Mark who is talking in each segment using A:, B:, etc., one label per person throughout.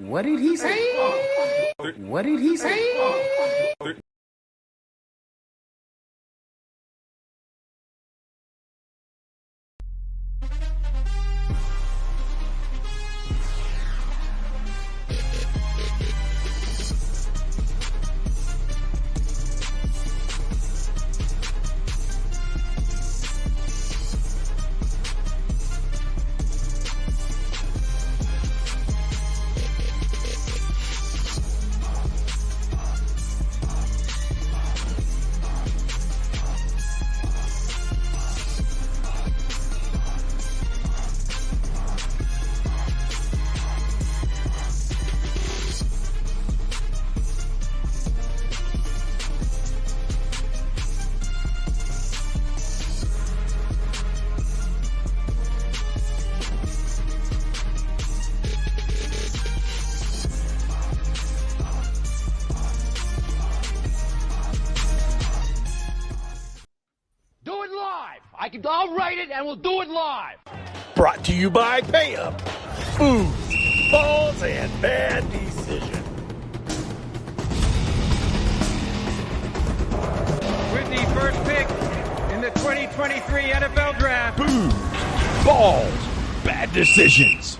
A: What did he say? What did he say?
B: I'll write it and we'll do it live.
C: Brought to you by Pay Up. Food, balls, and bad decision.
D: With the first pick in the 2023 NFL Draft.
C: Food, balls, bad decisions.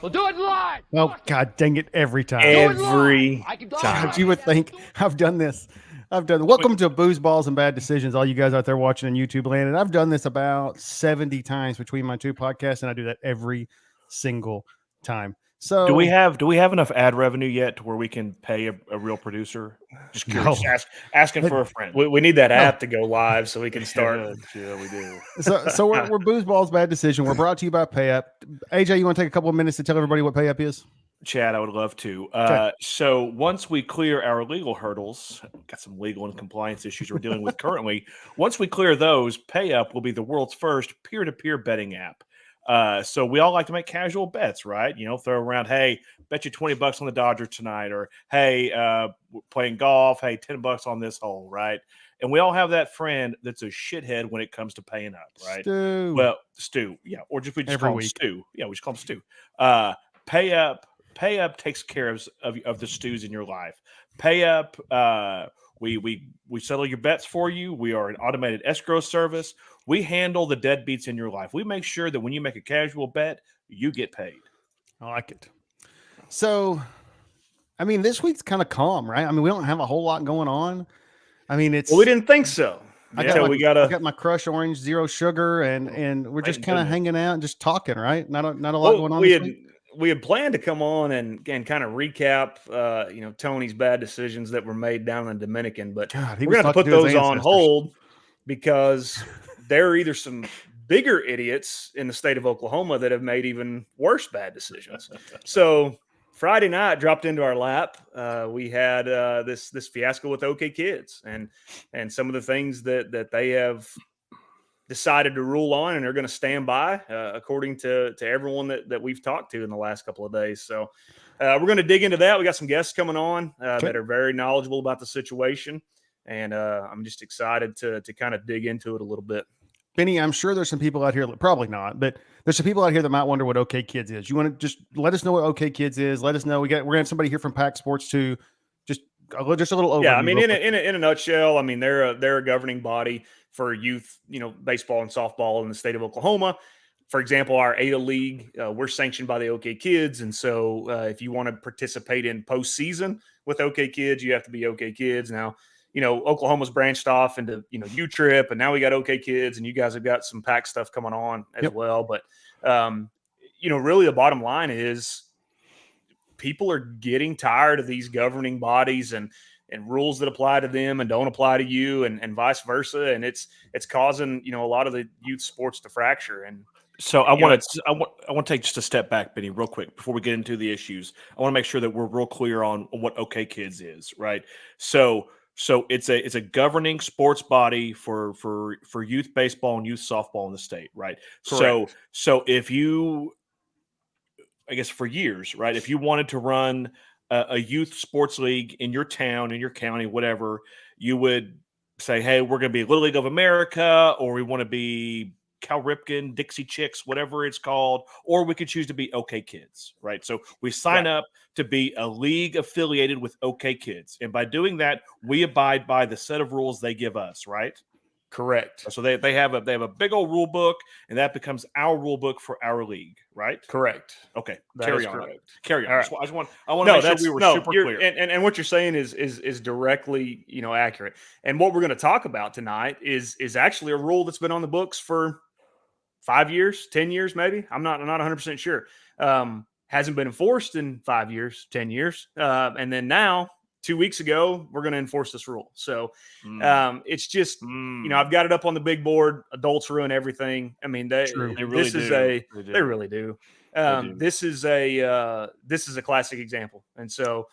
B: We'll do it live.
E: Oh, God dang it, every time.
C: Every time.
E: You would think I've done this. Welcome to Booze, Balls, and Bad Decisions, all you guys out there watching in YouTube land. And I've done this about 70 times between my two podcasts, and I do that every single time. So
F: do we have enough ad revenue yet to where we can pay a real producer? Just curious.
E: No.
F: Asking for a friend.
G: We need that app to go live so we can start.
F: Yeah, we do.
E: So we're Booze, Balls, Bad Decision. We're brought to you by PayUp. AJ, you want to take a couple of minutes to tell everybody what PayUp is?
F: Chad, I would love to.
E: Okay.
F: So once we clear our legal hurdles, got some legal and compliance issues we're dealing with currently. Once we clear those, PayUp will be the world's first peer-to-peer betting app. So we all like to make casual bets, right? You know, throw around, hey, bet you $20 on the Dodgers tonight, or hey, we're playing golf, hey, $10 on this hole, right? And we all have that friend that's a shithead when it comes to paying up, right?
E: Stu.
F: Well, Stu, yeah, or we just
E: Every
F: call him
E: week.
F: Stu. Yeah, we just call him Stu. PayUp takes care of the stews in your life. PayUp, we settle your bets for you. We are an automated escrow service. We handle the deadbeats in your life. We make sure that when you make a casual bet, you get paid.
E: I like it. So, I mean, this week's kind of calm, right? I mean, we don't have a whole lot going on. I mean, it's
G: Well, we didn't think so.
E: I got my Crush Orange Zero Sugar, and we're just kind of hanging out and just talking, right? Not a lot going on.
G: We had planned to come on and kind of recap, Tony's bad decisions that were made down in Dominican, but
E: God,
G: we're going to put those on hold because there are either some bigger idiots in the state of Oklahoma that have made even worse bad decisions. So Friday night dropped into our lap. We had this fiasco with OK Kids and some of the things that they have decided to rule on and are going to stand by, according to everyone that we've talked to in the last couple of days. So we're going to dig into that. We got some guests coming on that are very knowledgeable about the situation, and I'm just excited to kind of dig into it a little bit.
E: Benny, I'm sure there's some people out here, probably not, but there's some people out here that might wonder what OK Kids is. You want to just let us know what OK Kids is? Let us know. We're going to have somebody here from Pack Sports too. Just a little overview.
G: Yeah, I mean, in a nutshell, I mean, they're a governing body for youth, baseball and softball in the state of Oklahoma. For example, our ADA League, we're sanctioned by the OK Kids. And so if you want to participate in postseason with OK Kids, you have to be OK Kids. Now, Oklahoma's branched off into, U-Trip, and now we got OK Kids, and you guys have got some pack stuff coming on as well. But, really the bottom line is people are getting tired of these governing bodies and rules that apply to them and don't apply to you and vice versa. And it's causing, a lot of the youth sports to fracture. And
F: so I want to take just a step back, Benny, real quick before we get into the issues. I want to make sure that we're real clear on what OK Kids is, right? So it's a governing sports body for youth baseball and youth softball in the state, right?
G: Correct.
F: So if you, I guess for years, right, if you wanted to run a youth sports league in your town, in your county, whatever, you would say, hey, we're going to be Little League of America, or we want to be Cal Ripken, Dixie Chicks, whatever it's called, or we could choose to be OK Kids, right? So we sign up to be a league affiliated with OK Kids. And by doing that, we abide by the set of rules they give us, right?
G: Correct.
F: So they have a big old rule book, and that becomes our rule book for our league, right?
G: Correct.
F: Okay,
G: Carry on.
F: Carry on.
G: All right.
F: I want to make sure we were super clear.
G: And what you're saying is directly accurate. And what we're going to talk about tonight is actually a rule that's been on the books for 5 years, 10 years, maybe. I'm not 100% sure. Hasn't been enforced in 5 years, 10 years, and then now 2 weeks ago, we're going to enforce this rule. So it's just, I've got it up on the big board. Adults ruin everything. I mean, they really do. This is a classic example. And so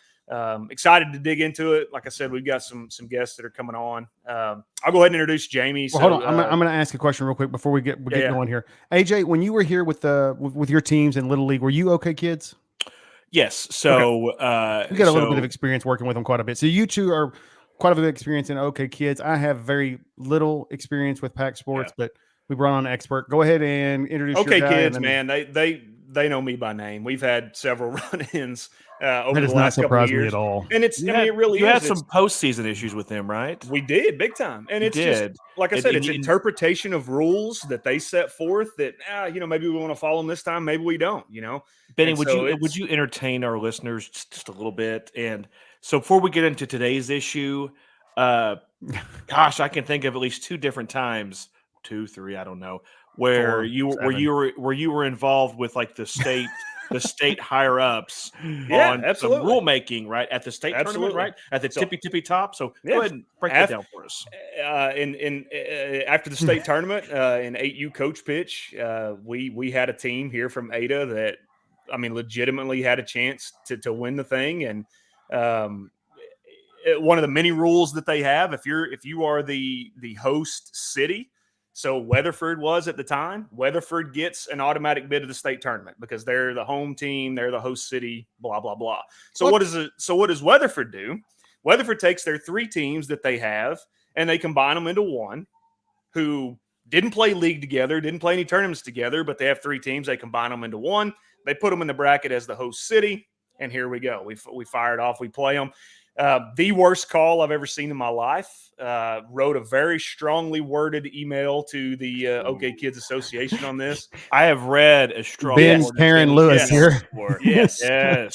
G: excited to dig into it. Like I said, we've got some guests that are coming on. I'll go ahead and introduce Jamie.
E: Well, hold on. I'm going to ask a question real quick before we get going here. AJ, when you were here with your teams in Little League, were you OK Kids?
F: Yes. So
E: you got a little bit of experience working with them quite a bit. So you two are quite a bit of experience in OK Kids. I have very little experience with Pack Sports, but we brought on an expert. Go ahead and introduce
G: OK
E: your guy
G: Kids, man. They know me by name. We've had several run-ins over the last couple of years.
E: That does not surprise me at all.
G: And it's, it really is.
F: You had some postseason issues with them, right?
G: We did, big time. And it's just, like I said, it's interpretation of rules that they set forth that, maybe we want to follow them this time, maybe we don't,
F: Benny, would you entertain our listeners just a little bit? And so before we get into today's issue, gosh, I can think of at least 2 different times, 2, 3, I don't know, where
E: 4,
F: you
E: 7.
F: were involved with like the state higher ups on
G: absolutely.
F: some rulemaking, right, at the state tournament, right, at the tippy top. So go ahead and break that down for us.
G: After the state tournament in 8U coach pitch, we had a team here from Ada that, I mean, legitimately had a chance to win the thing. And one of the many rules that they have, if you are the host city. So Weatherford was at the time. Weatherford gets an automatic bid to the state tournament because they're the home team, they're the host city, blah blah blah. So what does Weatherford do? Weatherford takes their 3 teams that they have and they combine them into one, who didn't play league together, didn't play any tournaments together, but they have 3 teams. They combine them into one. They put them in the bracket as the host city, and here we go. We fire it off. We play them. The worst call I've ever seen in my life. Wrote a very strongly worded email to the OK Kids Association on this.
F: I have read a strong
E: Ben's Karen Lewis here.
G: Yes.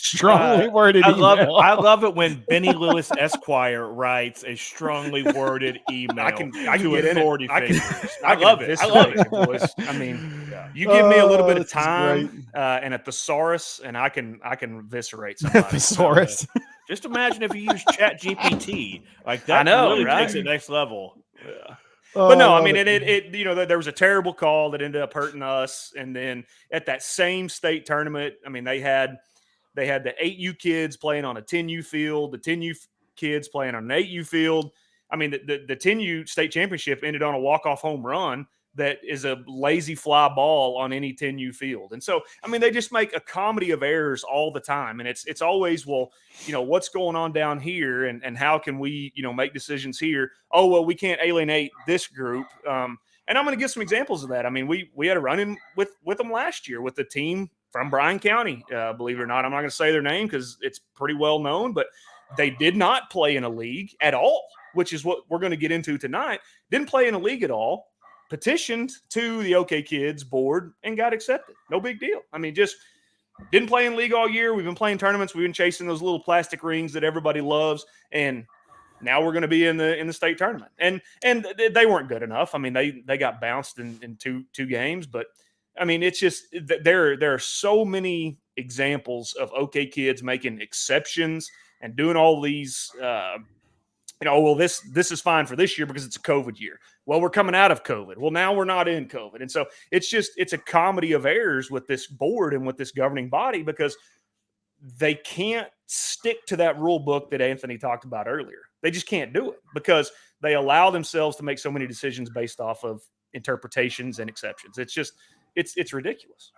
E: Strongly worded
F: I
E: email.
F: love it when Benny Lewis Esquire writes a strongly worded email
G: I can
F: to
G: get
F: authority
G: in it.
F: figures.
G: I love it. Boys. I mean, you give me a little bit of time and a thesaurus, and I can eviscerate somebody.
E: Thesaurus.
F: Just imagine if you use Chat GPT like that.
G: I know,
F: really
G: right?
F: takes it next level.
G: Yeah. But no, I mean, there was a terrible call that ended up hurting us. And then at that same state tournament, I mean, they had the 8U kids playing on a 10U field, the 10U kids playing on an 8U field. I mean, the 10U state championship ended on a walk-off home run that is a lazy fly ball on any 10U field. And so, I mean, they just make a comedy of errors all the time. And it's always, well, what's going on down here and how can we, make decisions here? Oh, well, we can't alienate this group. And I'm going to give some examples of that. I mean, we had a run-in with them last year with the team from Bryan County, believe it or not. I'm not going to say their name because it's pretty well known, but they did not play in a league at all, which is what we're going to get into tonight. Didn't play in a league at all. Petitioned to the OK Kids board and got accepted. No big deal. I mean, just didn't play in league all year. We've been playing tournaments. We've been chasing those little plastic rings that everybody loves. And now we're going to be in the state tournament. And they weren't good enough. I mean, they got bounced in two games. But, I mean, it's just there are so many examples of OK Kids making exceptions and doing all these well, this is fine for this year because it's a COVID year. Well, we're coming out of COVID. Well, now we're not in COVID. And so it's a comedy of errors with this board and with this governing body because they can't stick to that rule book that Anthony talked about earlier. They just can't do it because they allow themselves to make so many decisions based off of interpretations and exceptions. It's just, it's ridiculous.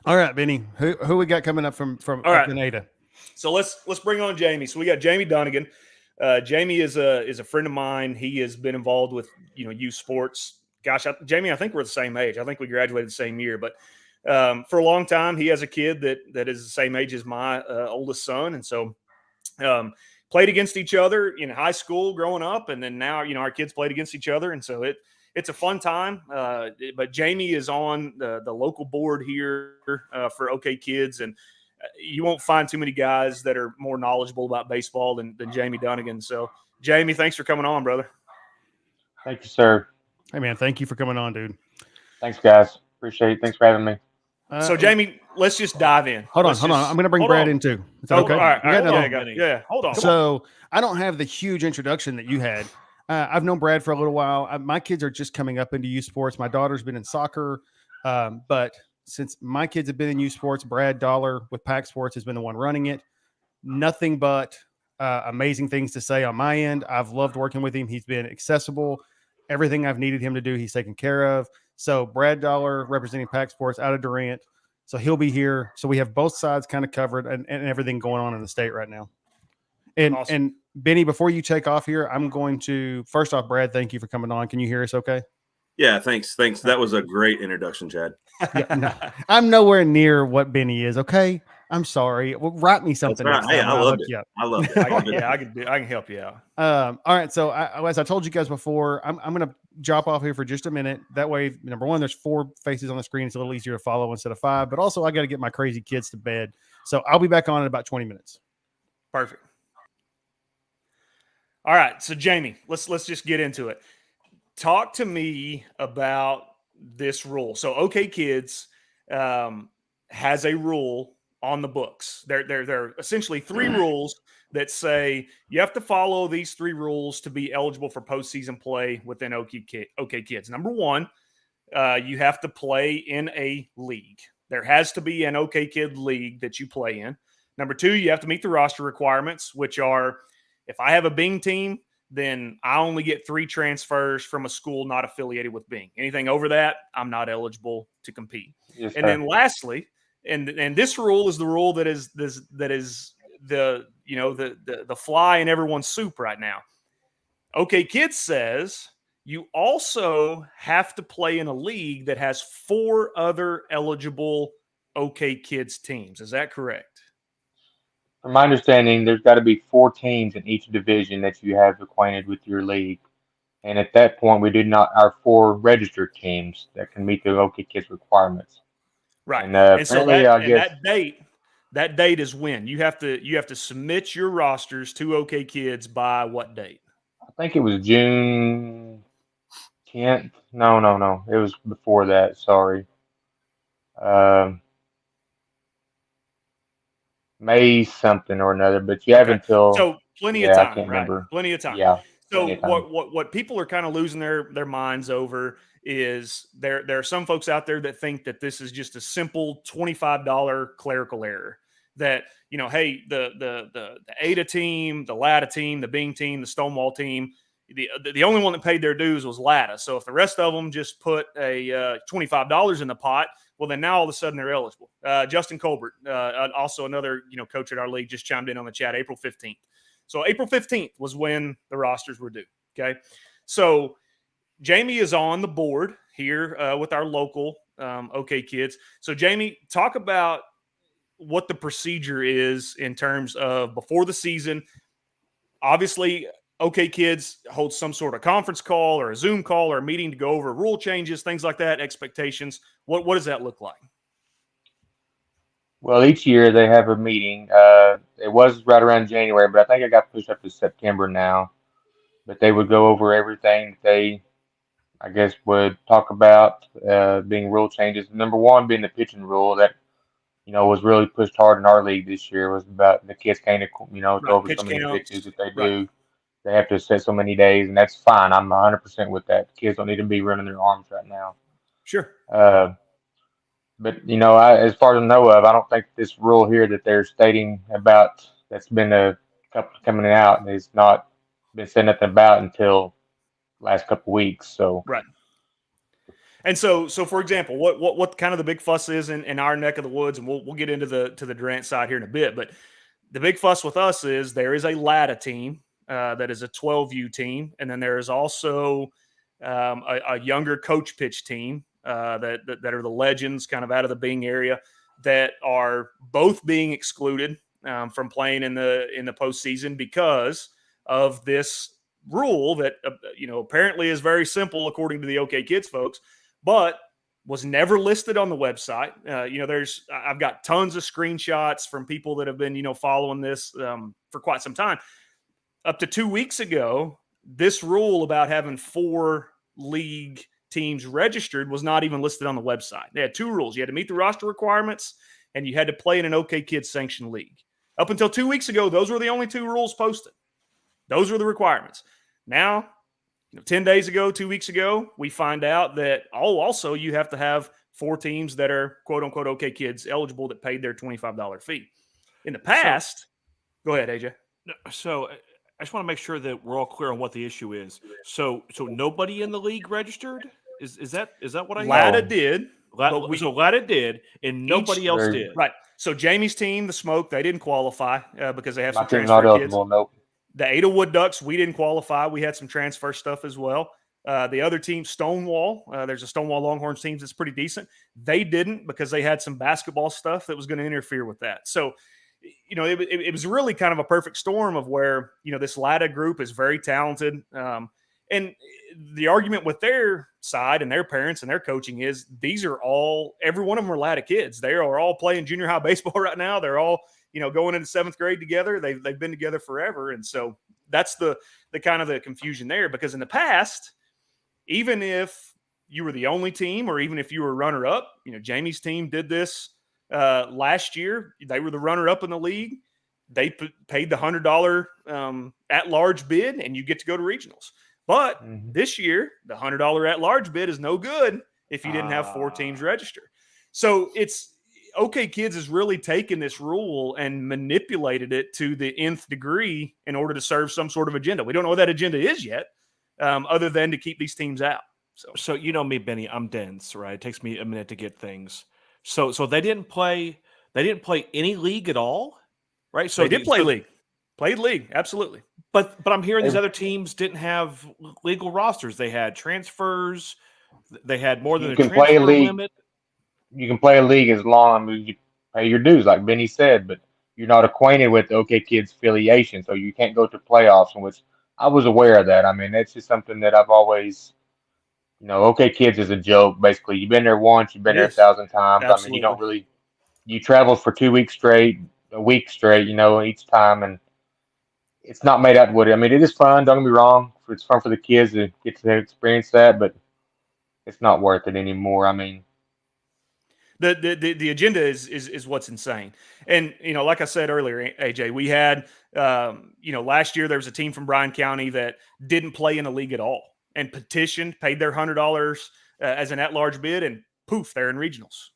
E: All right, Benny, who we got coming up from Ada?
G: So let's bring on Jamie. So we got Jamie Dunnigan. Jamie is a friend of mine. He has been involved with youth sports gosh, Jamie, I think we're the same age. I think we graduated the same year. But for a long time, he has a kid that is the same age as my oldest son. And so played against each other in high school growing up. And then now, our kids played against each other. And so it's a fun time. But Jamie is on the local board here for OK Kids. And you won't find too many guys that are more knowledgeable about baseball than Jamie Dunnigan. So, Jamie, thanks for coming on, brother.
H: Thank you, sir.
E: Hey, man, thank you for coming on, dude.
H: Thanks, guys. Appreciate it. Thanks for having me.
G: So, Jamie, let's just dive in.
E: Hold on. I'm going to bring Brad in too. Is that okay?
G: All right. Yeah, hold on.
E: So I don't have the huge introduction that you had. I've known Brad for a little while. My kids are just coming up into youth sports. My daughter's been in soccer, but since my kids have been in youth sports, Brad Dollar with Pack Sports has been the one running it. Nothing but amazing things to say on my end. I've loved working with him. He's been accessible. Everything I've needed him to do, he's taken care of. So Brad Dollar representing Pack Sports out of Durant. So he'll be here. So we have both sides kind of covered and everything going on in the state right now. And
G: awesome.
E: And Benny, before you take off here, I'm going to first off, Brad, thank you for coming on. Can you hear us okay?
I: Yeah, thanks. That was a great introduction, Chad.
E: Yeah, no, I'm nowhere near what Benny is. Okay, I'm sorry. Well, write me something.
I: Right. Hey, I loved it. I loved it.
G: I can help you out.
E: All right. So as I told you guys before, I'm going to drop off here for just a minute. That way, number one, there's 4 faces on the screen. It's a little easier to follow instead of 5. But also, I got to get my crazy kids to bed. So I'll be back on in about 20 minutes.
G: Perfect. All right. So Jamie, let's just get into it. Talk to me about this rule. So OK Kids has a rule on the books. There are essentially 3 rules that say you have to follow these 3 rules to be eligible for postseason play within OK Kids. Number 1, you have to play in a league. There has to be an OK Kid league that you play in. Number 2, you have to meet the roster requirements, which are if I have a Bing team, then I only get 3 transfers from a school not affiliated with Bing. Anything over that, I'm not eligible to compete.
H: Yes,
G: and then lastly, and this rule is the rule that is the fly in everyone's soup right now. OK Kids says you also have to play in a league that has 4 other eligible OK Kids teams. Is that correct?
H: From my understanding, there's got to be 4 teams in each division that you have acquainted with your league. And at that point, we did not our 4 registered teams that can meet the OK Kids requirements.
G: Right.
H: And so
G: that date is when you have to submit your rosters to OK Kids by what date?
H: I think it was June 10th. No. It was before that. Sorry. May something or another, but you have until
G: plenty of time.
H: I can't remember.
G: Plenty of time.
H: Yeah.
G: So what people are kind of losing their minds over is there are some folks out there that think that this is just a simple $25 clerical error. That hey, the Ada team, the Latta team, the Bing team, the Stonewall team, the only one that paid their dues was Latta. So if the rest of them just put a $25 in the pot, well, then now all of a sudden they're eligible. Justin Colbert, also another coach at our league, just chimed in on the chat. April 15th. So April 15th was when the rosters were due. Okay, so Jamie is on the board here with our local OK Kids. So Jamie, talk about what the procedure is in terms of before the season. Obviously, OK Kids holds some sort of conference call or a Zoom call or a meeting to go over rule changes, things like that, expectations. What does that look like?
H: Well, each year they have a meeting. It was right around January, but I think it got pushed up to September now. But they would go over everything that they, I guess, would talk about being rule changes. Number 1 being the pitching rule that, was really pushed hard in our league this year was about the kids can't, go over so many pitches that they do.
G: Right.
H: They have to set so many days, and that's fine. I'm 100% with that. Kids don't need to be running their arms right now.
G: Sure.
H: But, as far as I know of, I don't think this rule here that they're stating about that's been a couple coming out has not been said nothing about until last couple weeks. So
G: right. And so for example, what kind of the big fuss is in our neck of the woods, and we'll get into the Durant side here in a bit, but the big fuss with us is there is a Latta team that is a 12U team, and then there is also a younger coach pitch team that are the legends kind of out of the Bing area that are both being excluded from playing in the postseason because of this rule that apparently is very simple according to the OK Kids folks, but was never listed on the website. I've got tons of screenshots from people that have been following this for quite some time. Up to 2 weeks ago, this rule about having 4 league teams registered was not even listed on the website. They had 2 rules. You had to meet the roster requirements and you had to play in an OK Kids sanctioned league. Up until 2 weeks ago, those were the only 2 rules posted. Those were the requirements. Now, 10 days ago, 2 weeks ago, we find out that, also you have to have 4 teams that are quote unquote OK Kids eligible that paid their $25 fee. In the past, go ahead, AJ.
F: So I just want to make sure that we're all clear on what the issue is. So nobody in the league registered? Is that what I hear?
G: Lada did.
F: So Lada did, and nobody else did.
G: Right. So Jamie's team, the Smoke, they didn't qualify because they have some
H: My team's
G: transfer
H: not
G: kids.
H: eligible, nope.
G: The Ada Wood Ducks, we didn't qualify. We had some transfer stuff as well. The other team, Stonewall, there's a Stonewall Longhorns team that's pretty decent. They didn't because they had some basketball stuff that was going to interfere with that. So, it was really kind of a perfect storm of where, this LADA group is very talented. And the argument with their side and their parents and their coaching is every one of them are LADA kids. They are all playing junior high baseball right now. They're all, going into 7th grade together. They've been together forever. And so that's the kind of the confusion there, because in the past, even if you were the only team or even if you were runner up, Jamie's team did this last year. They were the runner up in the league. They paid the $100 at-large bid, and you get to go to regionals. But this year, the $100 at-large bid is no good if you didn't have 4 teams register. So it's OK Kids has really taken this rule and manipulated it to the nth degree in order to serve some sort of agenda. We don't know what that agenda is yet, other than to keep these teams out.
F: So you know me, Benny, I'm dense, right? It takes me a minute to get things. So they didn't play any league at all, right? So
G: they did play league. Played league, absolutely.
F: But I'm hearing these other teams didn't have legal rosters. They had transfers. They had more than a transfer limit.
H: You can play a league as long as you pay your dues, like Benny said, but you're not acquainted with the OK Kids affiliation, so you can't go to playoffs, in which I was aware of that. I mean, that's just something that I've always, OK Kids is a joke, basically. You've been there once, you've been there 1,000 times.
G: Absolutely.
H: I mean, you travel for 2 weeks straight, a week straight, each time, and it's not made out of wood. I mean, it is fun, don't get me wrong. It's fun for the kids to get to experience that, but it's not worth it anymore. I mean,
G: The agenda is what's insane. And, like I said earlier, AJ, we had, last year there was a team from Bryan County that didn't play in a league at all and petitioned, paid their $100 as an at-large bid, and poof, they're in regionals.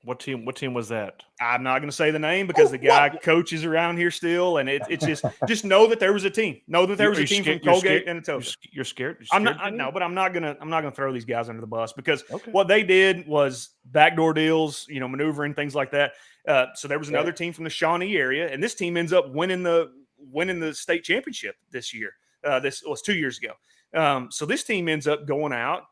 F: What team was that?
G: I'm not going to say the name because the guy coaches around here still, and it's just know that there was a team. Know that there was a team from Colgate and Etosa.
F: You're scared?
G: But I'm not gonna throw these guys under the bus because what they did was backdoor deals, maneuvering, things like that. So there was another team from the Shawnee area, and this team ends up winning the state championship this year. This was 2 years ago. So this team ends up going out.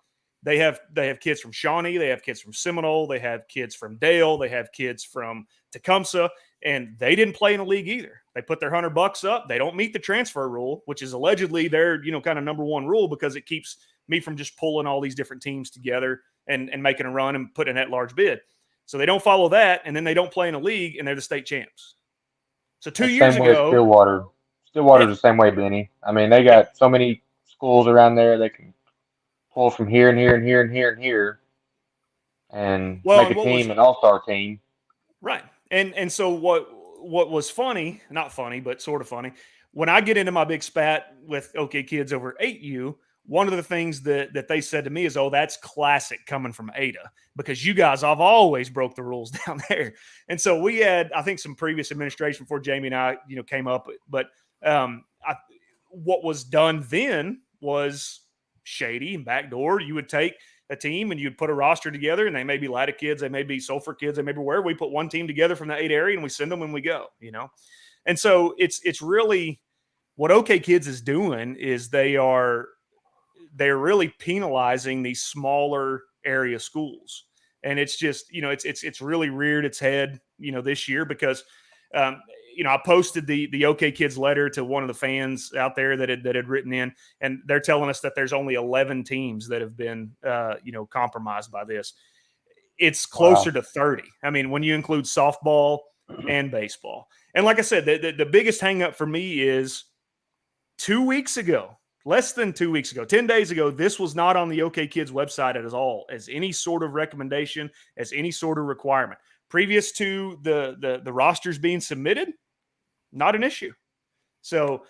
G: They have kids from Shawnee, they have kids from Seminole, they have kids from Dale, they have kids from Tecumseh, and they didn't play in a league either. They put their $100 up. They don't meet the transfer rule, which is allegedly their kind of number one rule because it keeps me from just pulling all these different teams together and making a run and putting an at-large bid. So they don't follow that, and then they don't play in a league, and they're the state champs. So 2 years ago,
H: Stillwater's the same way, Benny. I mean, they got so many schools around there they can pull from here and here and here and here and here and make a team, an all-star team.
G: Right. And so what was funny, not funny, but sort of funny, when I get into my big spat with OK Kids over 8U, one of the things that they said to me is, that's classic coming from Ada because you guys have always broke the rules down there. And so we had, I think, some previous administration before Jamie and I, came up, but what was done then was shady and backdoor. You would take a team and you'd put a roster together, and they may be LADA kids, they may be Sulphur kids, they may be where we put one team together from the 8 area and we send them when we go, And so it's really what OK Kids is doing is they're they're really penalizing these smaller area schools. And it's just, it's really reared its head, this year because, I posted the OK Kids letter to one of the fans out there that had written in, and they're telling us that there's only 11 teams that have been, compromised by this. It's closer to 30. I mean, when you include softball and baseball. And like I said, the biggest hang up for me is 2 weeks ago, less than 2 weeks ago, 10 days ago, this was not on the OK Kids website at all as any sort of recommendation, as any sort of requirement. Previous to the rosters being submitted, not an issue. So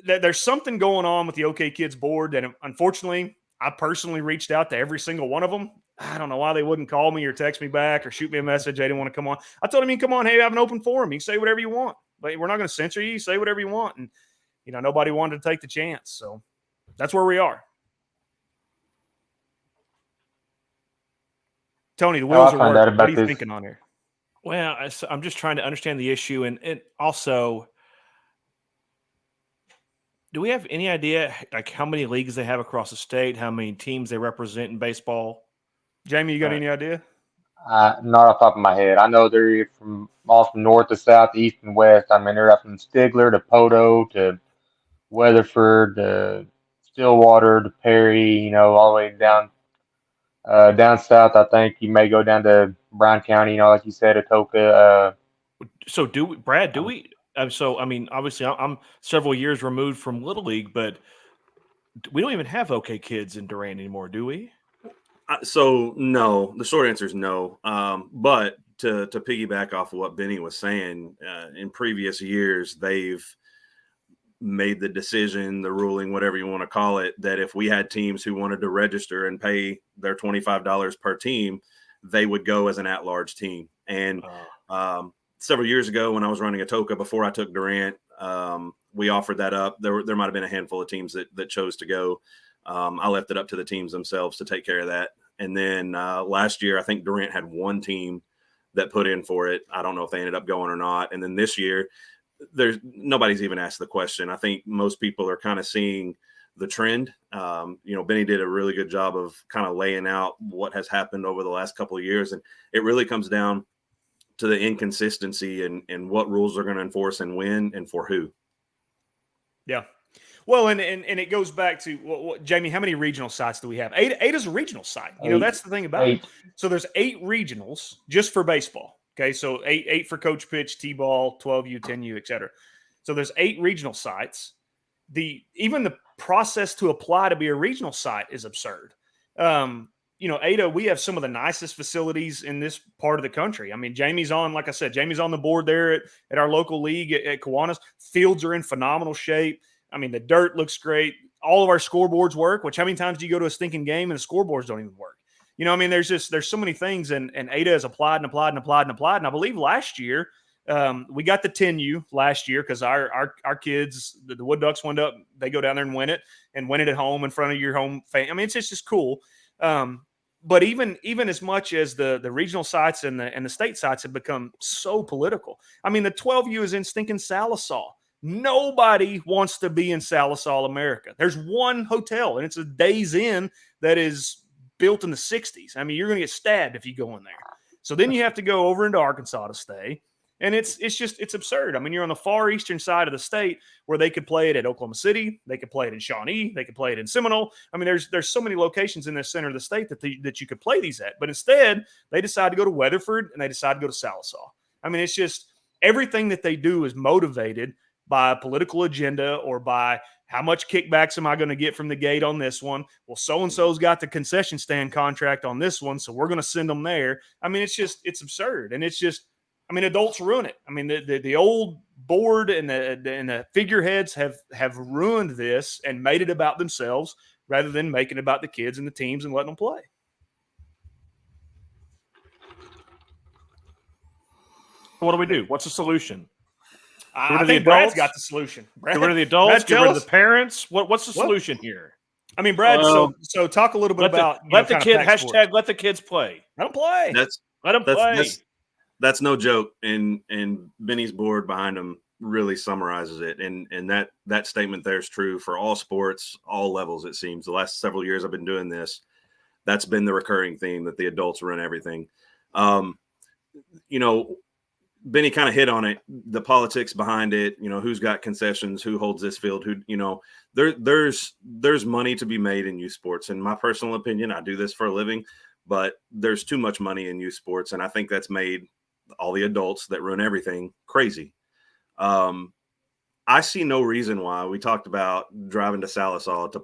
G: there's something going on with the OK Kids board that, unfortunately, I personally reached out to every single one of them. I don't know why they wouldn't call me or text me back or shoot me a message. They didn't want to come on. I told them, you can come on. Hey, I have an open forum. You can say whatever you want. But we're not going to censor you. You say whatever you want. And, nobody wanted to take the chance. So that's where we are. Tony, the wheels are working. What are you thinking on here?
F: Well, I'm just trying to understand the issue. And also, do we have any idea like how many leagues they have across the state, how many teams they represent in baseball?
G: Jamie, you got any idea?
H: Not off the top of my head. I know they're from north to south, east and west. I mean, they're up from Stigler to Poto to Weatherford to Stillwater to Perry, all the way down south. I think you may go down to Brown County, like you said, Atoka.
F: So Brad, do we? So, I mean, obviously I'm several years removed from Little League, but we don't even have OK Kids in Durant anymore, do we?
I: So no, the short answer is no. But to piggyback off of what Benny was saying, in previous years, they've made the decision, the ruling, whatever you want to call it, that if we had teams who wanted to register and pay their $25 per team, they would go as an at-large team. And several years ago when I was running Atoka before I took Durant, we offered that up. There might have been a handful of teams that chose to go. I left it up to the teams themselves to take care of that. And then last year, I think Durant had one team that put in for it. I don't know if they ended up going or not. And then this year, nobody's even asked the question. I think most people are kind of seeing the trend. Benny did a really good job of kind of laying out what has happened over the last couple of years. And it really comes down to the inconsistency and what rules are going to enforce and when and for who.
G: Yeah. Well, and it goes back to Jamie, how many regional sites do we have? Eight is a regional site. That's the thing about it. So there's 8 regionals just for baseball. Okay. So eight for coach pitch, T-ball, 12U, 10U, et cetera. So there's 8 regional sites. Even the process to apply to be a regional site is absurd. Ada, we have some of the nicest facilities in this part of the country. I mean, like I said, Jamie's on the board there at our local league at Kiwanis. Fields are in phenomenal shape. I mean, the dirt looks great. All of our scoreboards work, which how many times do you go to a stinking game and the scoreboards don't even work? There's so many things, and Ada has applied. And I believe last year, we got the 10U last year because our kids, the Wood Ducks went up, they go down there and win it at home in front of your home fan. I mean, it's just cool. But even as much as the regional sites and the state sites have become so political. I mean, the 12U is in stinking Salisaw. Nobody wants to be in Salisaw, America. There's one hotel, and it's a Days Inn that is built in the 60s. I mean, you're going to get stabbed if you go in there. So then you have to go over into Arkansas to stay. And it's absurd. I mean, you're on the far eastern side of the state where they could play it at Oklahoma City, they could play it in Shawnee, they could play it in Seminole. I mean, there's so many locations in the center of the state that you could play these at. But instead, they decide to go to Weatherford and they decide to go to Salisaw. I mean, it's just everything that they do is motivated by a political agenda or by how much kickbacks am I going to get from the gate on this one? Well, so-and-so's got the concession stand contract on this one, so we're going to send them there. I mean, it's absurd. And adults ruin it. I mean, the old board and the figureheads have ruined this and made it about themselves rather than making it about the kids and the teams and letting them play.
F: What do we do? What's the solution?
G: I think Brad's got the solution.
F: Get rid of the adults, get rid of the parents. What's the solution here?
G: I mean, Brad, so talk a little bit about
F: let the kids play.
G: Let them play.
I: That's no joke. And Benny's board behind him really summarizes it. And that statement there is true for all sports, all levels. It seems the last several years I've been doing this, that's been the recurring theme, that the adults run everything. You know, Benny kind of hit on it, the politics behind it, you know, who's got concessions, who holds this field, who, you know, there's money to be made in youth sports. In my personal opinion, I do this for a living, but there's too much money in youth sports. And I think that's made all the adults that run everything crazy. I see no reason why. We talked about driving to Salisaw to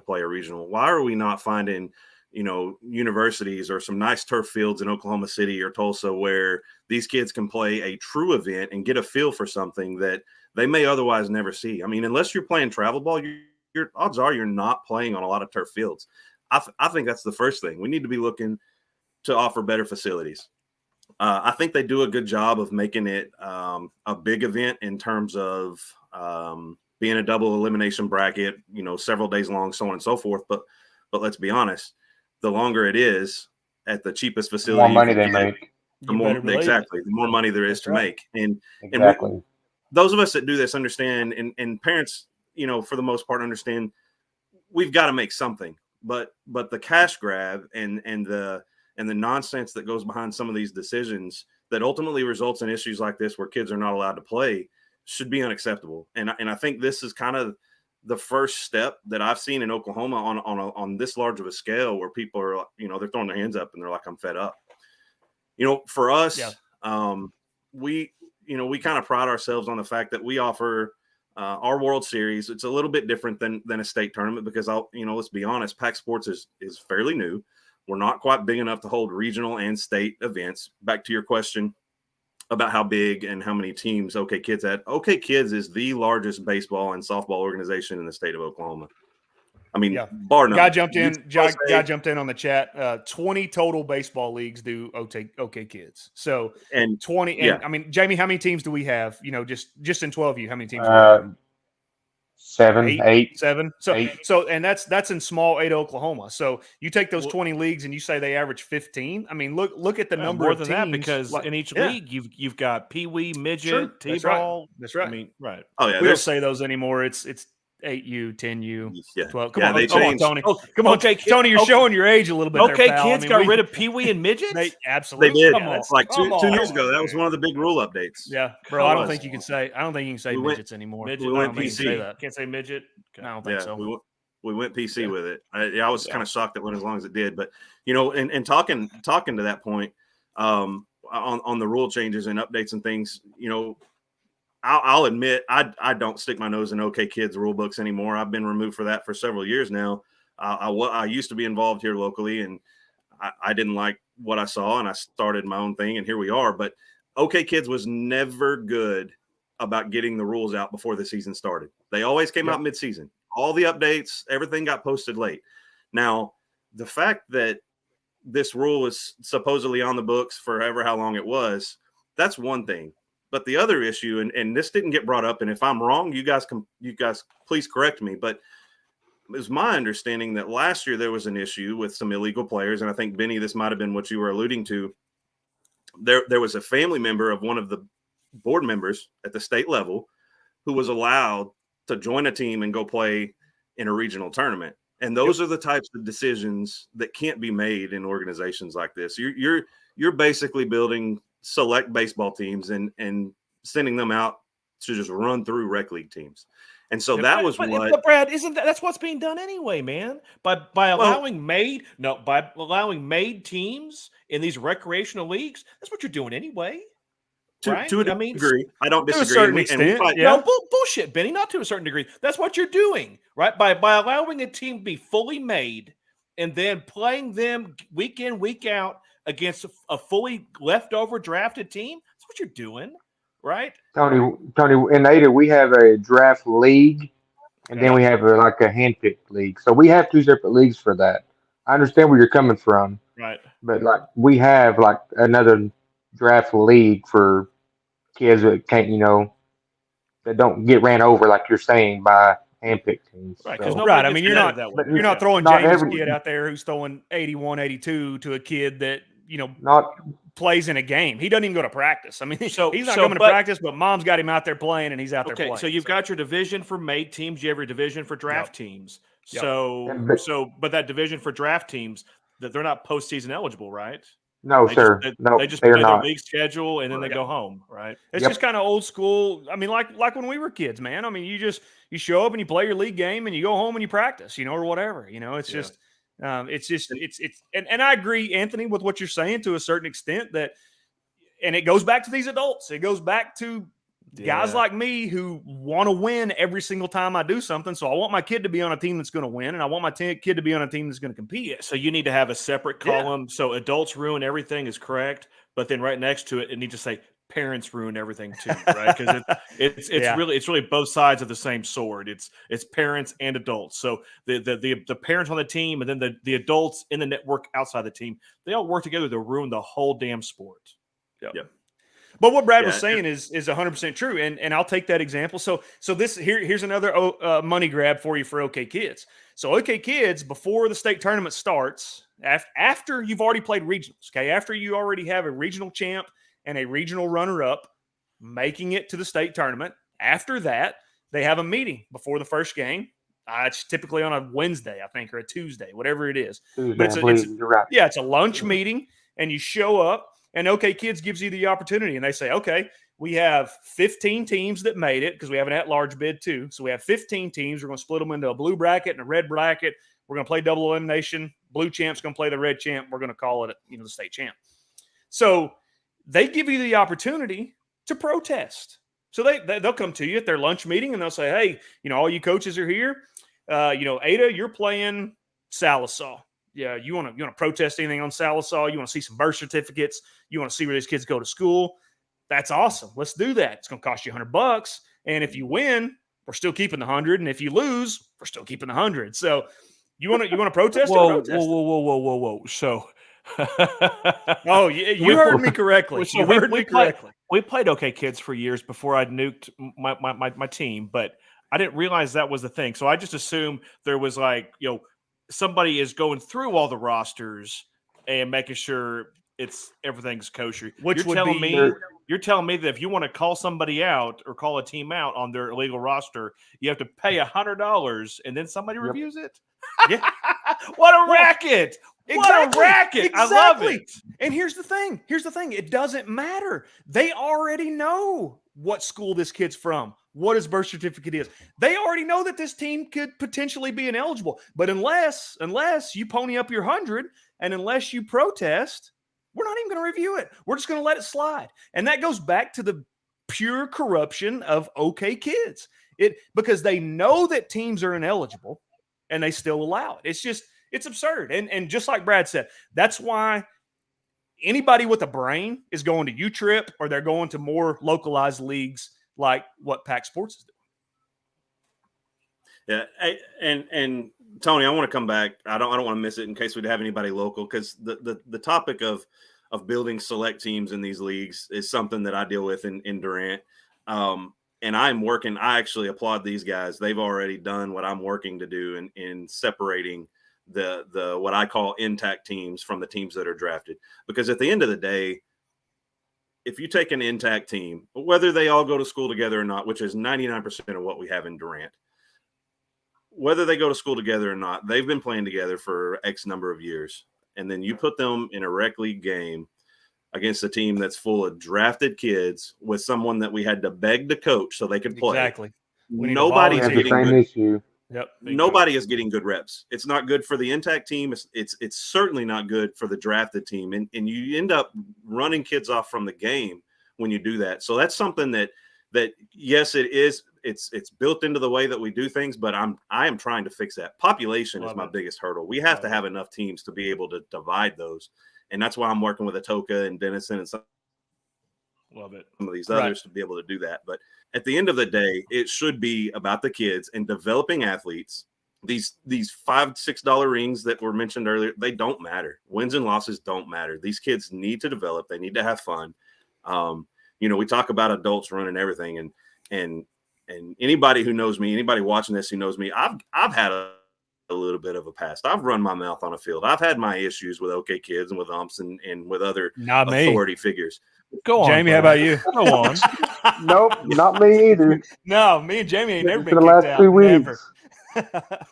I: play a regional. Why are we not finding, you know, universities or some nice turf fields in Oklahoma City or Tulsa where these kids can play a true event and get a feel for something that they may otherwise never see? I mean, unless you're playing travel ball, your odds are you're not playing on a lot of turf fields. I think that's the first thing. We need to be looking to offer better facilities. I think they do a good job of making it a big event in terms of being a double elimination bracket, you know, several days long, so on and so forth. But let's be honest, the longer it is at the cheapest facility,
H: the more money they make.
I: The more money there is to make. And
H: exactly.
I: Those of us that do this understand, and parents, you know, for the most part understand, we've got to make something. But the cash grab and the nonsense that goes behind some of these decisions that ultimately results in issues like this where kids are not allowed to play should be unacceptable. And I think this is kind of the first step that I've seen in Oklahoma on this large of a scale where people are, you know, they're throwing their hands up and they're like, I'm fed up. You know, for us, we kind of pride ourselves on the fact that we offer our World Series. It's a little bit different than a state tournament because let's be honest, Pac Sports is fairly new. We're not quite big enough to hold regional and state events. Back to your question about how big and how many teams OK Kids had. OK Kids is the largest baseball and softball organization in the state of Oklahoma. I mean, bar none.
G: Guy jumped in on the chat. 20 total baseball leagues do OK Kids. So
I: and
G: 20. And I mean, Jamie, how many teams do we have? You know, just in 12U, how many teams? Do we have?
H: 7, 8.
G: So, and that's in small Ada, Oklahoma. So you take those 20 leagues and you say they average 15. I mean, look at the number
F: more
G: of
F: than
G: teams.
F: that because in each league you've got pee-wee, midget, t-ball.
G: That's right.
F: I mean, right.
I: Oh yeah,
G: we don't say those anymore. It's 8U, 10U, 12. Come on,
I: they
G: Tony.
I: Oh,
G: come on, Tony. You're showing your age a little bit.
F: Okay,
G: there, pal.
F: Kids got rid of pee-wee and midgets.
G: They absolutely
I: they did.
G: Come on.
I: Like 2 years ago. That was one of the big rule updates.
G: Yeah, bro. I don't think you can say midgets anymore.
F: Midget,
I: we went PC.
F: Can't say midget.
G: I don't think so.
I: We went PC with it. I was kind of shocked that it went as long as it did. But you know, and talking to that point, on the rule changes and updates and things, you know. I'll admit I don't stick my nose in OK Kids rule books anymore. I've been removed for that for several years now. I used to be involved here locally, and I didn't like what I saw, and I started my own thing, and here we are. But OK Kids was never good about getting the rules out before the season started. They always came out mid-season. All the updates, everything got posted late. Now, the fact that this rule was supposedly on the books forever, how long it was, that's one thing. But the other issue, and this didn't get brought up, and if I'm wrong, you guys please correct me. But it was my understanding that last year there was an issue with some illegal players, and I think Benny, this might have been what you were alluding to. There was a family member of one of the board members at the state level who was allowed to join a team and go play in a regional tournament. And those are the types of decisions that can't be made in organizations like this. You're basically building select baseball teams and sending them out to just run through rec league teams. And so
F: but Brad, that's what's being done anyway, man. By allowing made teams in these recreational leagues, that's what you're doing anyway. Right?
I: To a degree, I don't disagree.
G: To a certain extent,
F: No, bullshit, Benny. Not to a certain degree. That's what you're doing, right? By allowing a team to be fully made and then playing them week in, week out against a fully leftover drafted team. That's what you're doing, right?
H: Tony, in Ada, we have a draft league, and then we have a handpicked league. So we have 2 separate leagues for that. I understand where you're coming from,
F: right?
H: But we have another draft league for kids that can't, that don't get ran over like you're saying by handpicked teams.
F: Right,
H: so.
G: Right. I mean, you're not throwing Jamie's kid out there who's throwing 81, 82 to a kid that
H: not
G: plays in a game. He doesn't even go to practice. I mean,
F: So-
G: he's not
F: so-
G: coming to
F: but-
G: practice, but mom's got him out there playing, and he's out there
F: Okay,
G: playing.
F: so you've got your division for mate teams. You have your division for draft teams.
G: Yep.
F: But that division for draft teams, that they're not postseason eligible, right?
H: No,
F: They
H: sir.
F: Just,
H: No,
F: they just
H: they're
F: play their
H: not.
F: league schedule and then they go home, right?
G: It's just kind of old school. I mean, like when we were kids, man. I mean, you show up and you play your league game and you go home and you practice, or whatever. It's and I agree, Anthony, with what you're saying to a certain extent that, and it goes back to these adults. It goes back to guys like me who want to win every single time I do something. So I want my kid to be on a team that's going to win, and I want my kid to be on a team that's going to compete.
F: Yeah, so you need to have a separate column. So adults ruin everything is correct, but then right next to it, it needs to say parents ruin everything too, right? Because it's really both sides of the same sword. It's parents and adults. So the parents on the team and then the adults in the network outside the team, they all work together to ruin the whole damn sport.
G: Yep. But what Brad was saying is 100% true, and I'll take that example. So here's another money grab for you for OK Kids. So OK Kids, before the state tournament starts, after you've already played regionals, okay, after you already have a regional champ and a regional runner-up making it to the state tournament, after that, they have a meeting before the first game. It's typically on a Wednesday, I think, or a Tuesday, whatever it is.
H: Tuesday, you're right.
G: Yeah, it's a lunch meeting, and you show up. And OK Kids gives you the opportunity, and they say, okay, we have 15 teams that made it because we have an at-large bid too. So we have 15 teams. We're going to split them into a blue bracket and a red bracket. We're going to play double elimination. Blue champ's going to play the red champ. We're going to call it, the state champ. So they give you the opportunity to protest. So they'll come to you at their lunch meeting, and they'll say, hey, all you coaches are here. Ada, you're playing Sallisaw. Yeah, you want to protest anything on Sallisaw? You want to see some birth certificates? You want to see where these kids go to school? That's awesome. Let's do that. It's going to cost you $100, and if you win, we're still keeping the 100, and if you lose, we're still keeping the 100. So you want to protest?
F: Whoa! So,
G: you heard me correctly.
F: So we played OK Kids for years before I nuked my team, but I didn't realize that was the thing. So I just assumed there was somebody is going through all the rosters and making sure everything's kosher. You're telling me that if you want to call somebody out or call a team out on their illegal roster, you have to pay $100 and then somebody reviews it?
G: Yeah.
F: What a racket! What a racket!
G: Exactly.
F: I love it.
G: And here's the thing. It doesn't matter. They already know what school this kid's from, what his birth certificate is. They already know that this team could potentially be ineligible. But unless you pony up your 100 and unless you protest, we're not even going to review it. We're just going to let it slide. And that goes back to the pure corruption of OK Kids. Because they know that teams are ineligible and they still allow it. It's absurd. And just like Brad said, that's why anybody with a brain is going to UTRIP or they're going to more localized leagues like what PAC Sports is
I: doing. Yeah, and Tony, I want to come back. I don't want to miss it in case we have anybody local, because the topic of building select teams in these leagues is something that I deal with in Durant. And I'm working. I actually applaud these guys. They've already done what I'm working to do in separating the what I call intact teams from the teams that are drafted. Because at the end of the day, if you take an intact team, whether they all go to school together or not, which is 99% of what we have in Durant, whether they go to school together or not, they've been playing together for X number of years. And then you put them in a rec league game against a team that's full of drafted kids with someone that we had to beg to coach so they could play.
G: Exactly.
I: Nobody's getting good.
H: Issue.
G: Yep.
I: Nobody is getting good reps. It's not good for the intact team. It's certainly not good for the drafted team. And you end up running kids off from the game when you do that. So that's something that yes, it is. It's built into the way that we do things, but I am trying to fix that. Population is my biggest hurdle. We have to have enough teams to be able to divide those. And that's why I'm working with Atoka and Denison and some of these others to be able to do that. But at the end of the day, it should be about the kids and developing athletes. These $5-6 rings that were mentioned earlier, they don't matter. Wins and losses don't matter. These kids need to develop. They need to have fun. We talk about adults running everything, and anybody who knows me, anybody watching this who knows me, I've had a little bit of a past. I've run my mouth on a field. I've had my issues with OK Kids and with umps and with other
G: Not me.
I: authority figures.
F: Go on,
G: Jamie, how
F: Brad.
G: about you?
F: Go on.
H: Nope, not me either.
G: No, me and Jamie ain't never
H: For
G: been
H: the
G: kicked
H: last
G: out.
H: 2
G: Never.
H: weeks.
F: Ra-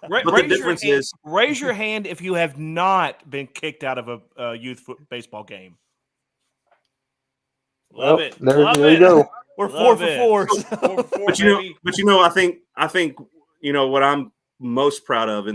I: But the
F: raise your
I: difference
F: hand-
I: is-
F: raise your hand if you have not been kicked out of a youth baseball game. Love
H: Well,
F: it.
H: there
F: Love
H: you
F: it.
H: go.
G: We're
F: Love
G: 4
F: it.
G: for 4.
F: 4 for 4,
I: But
F: baby.
I: I think what I'm most proud of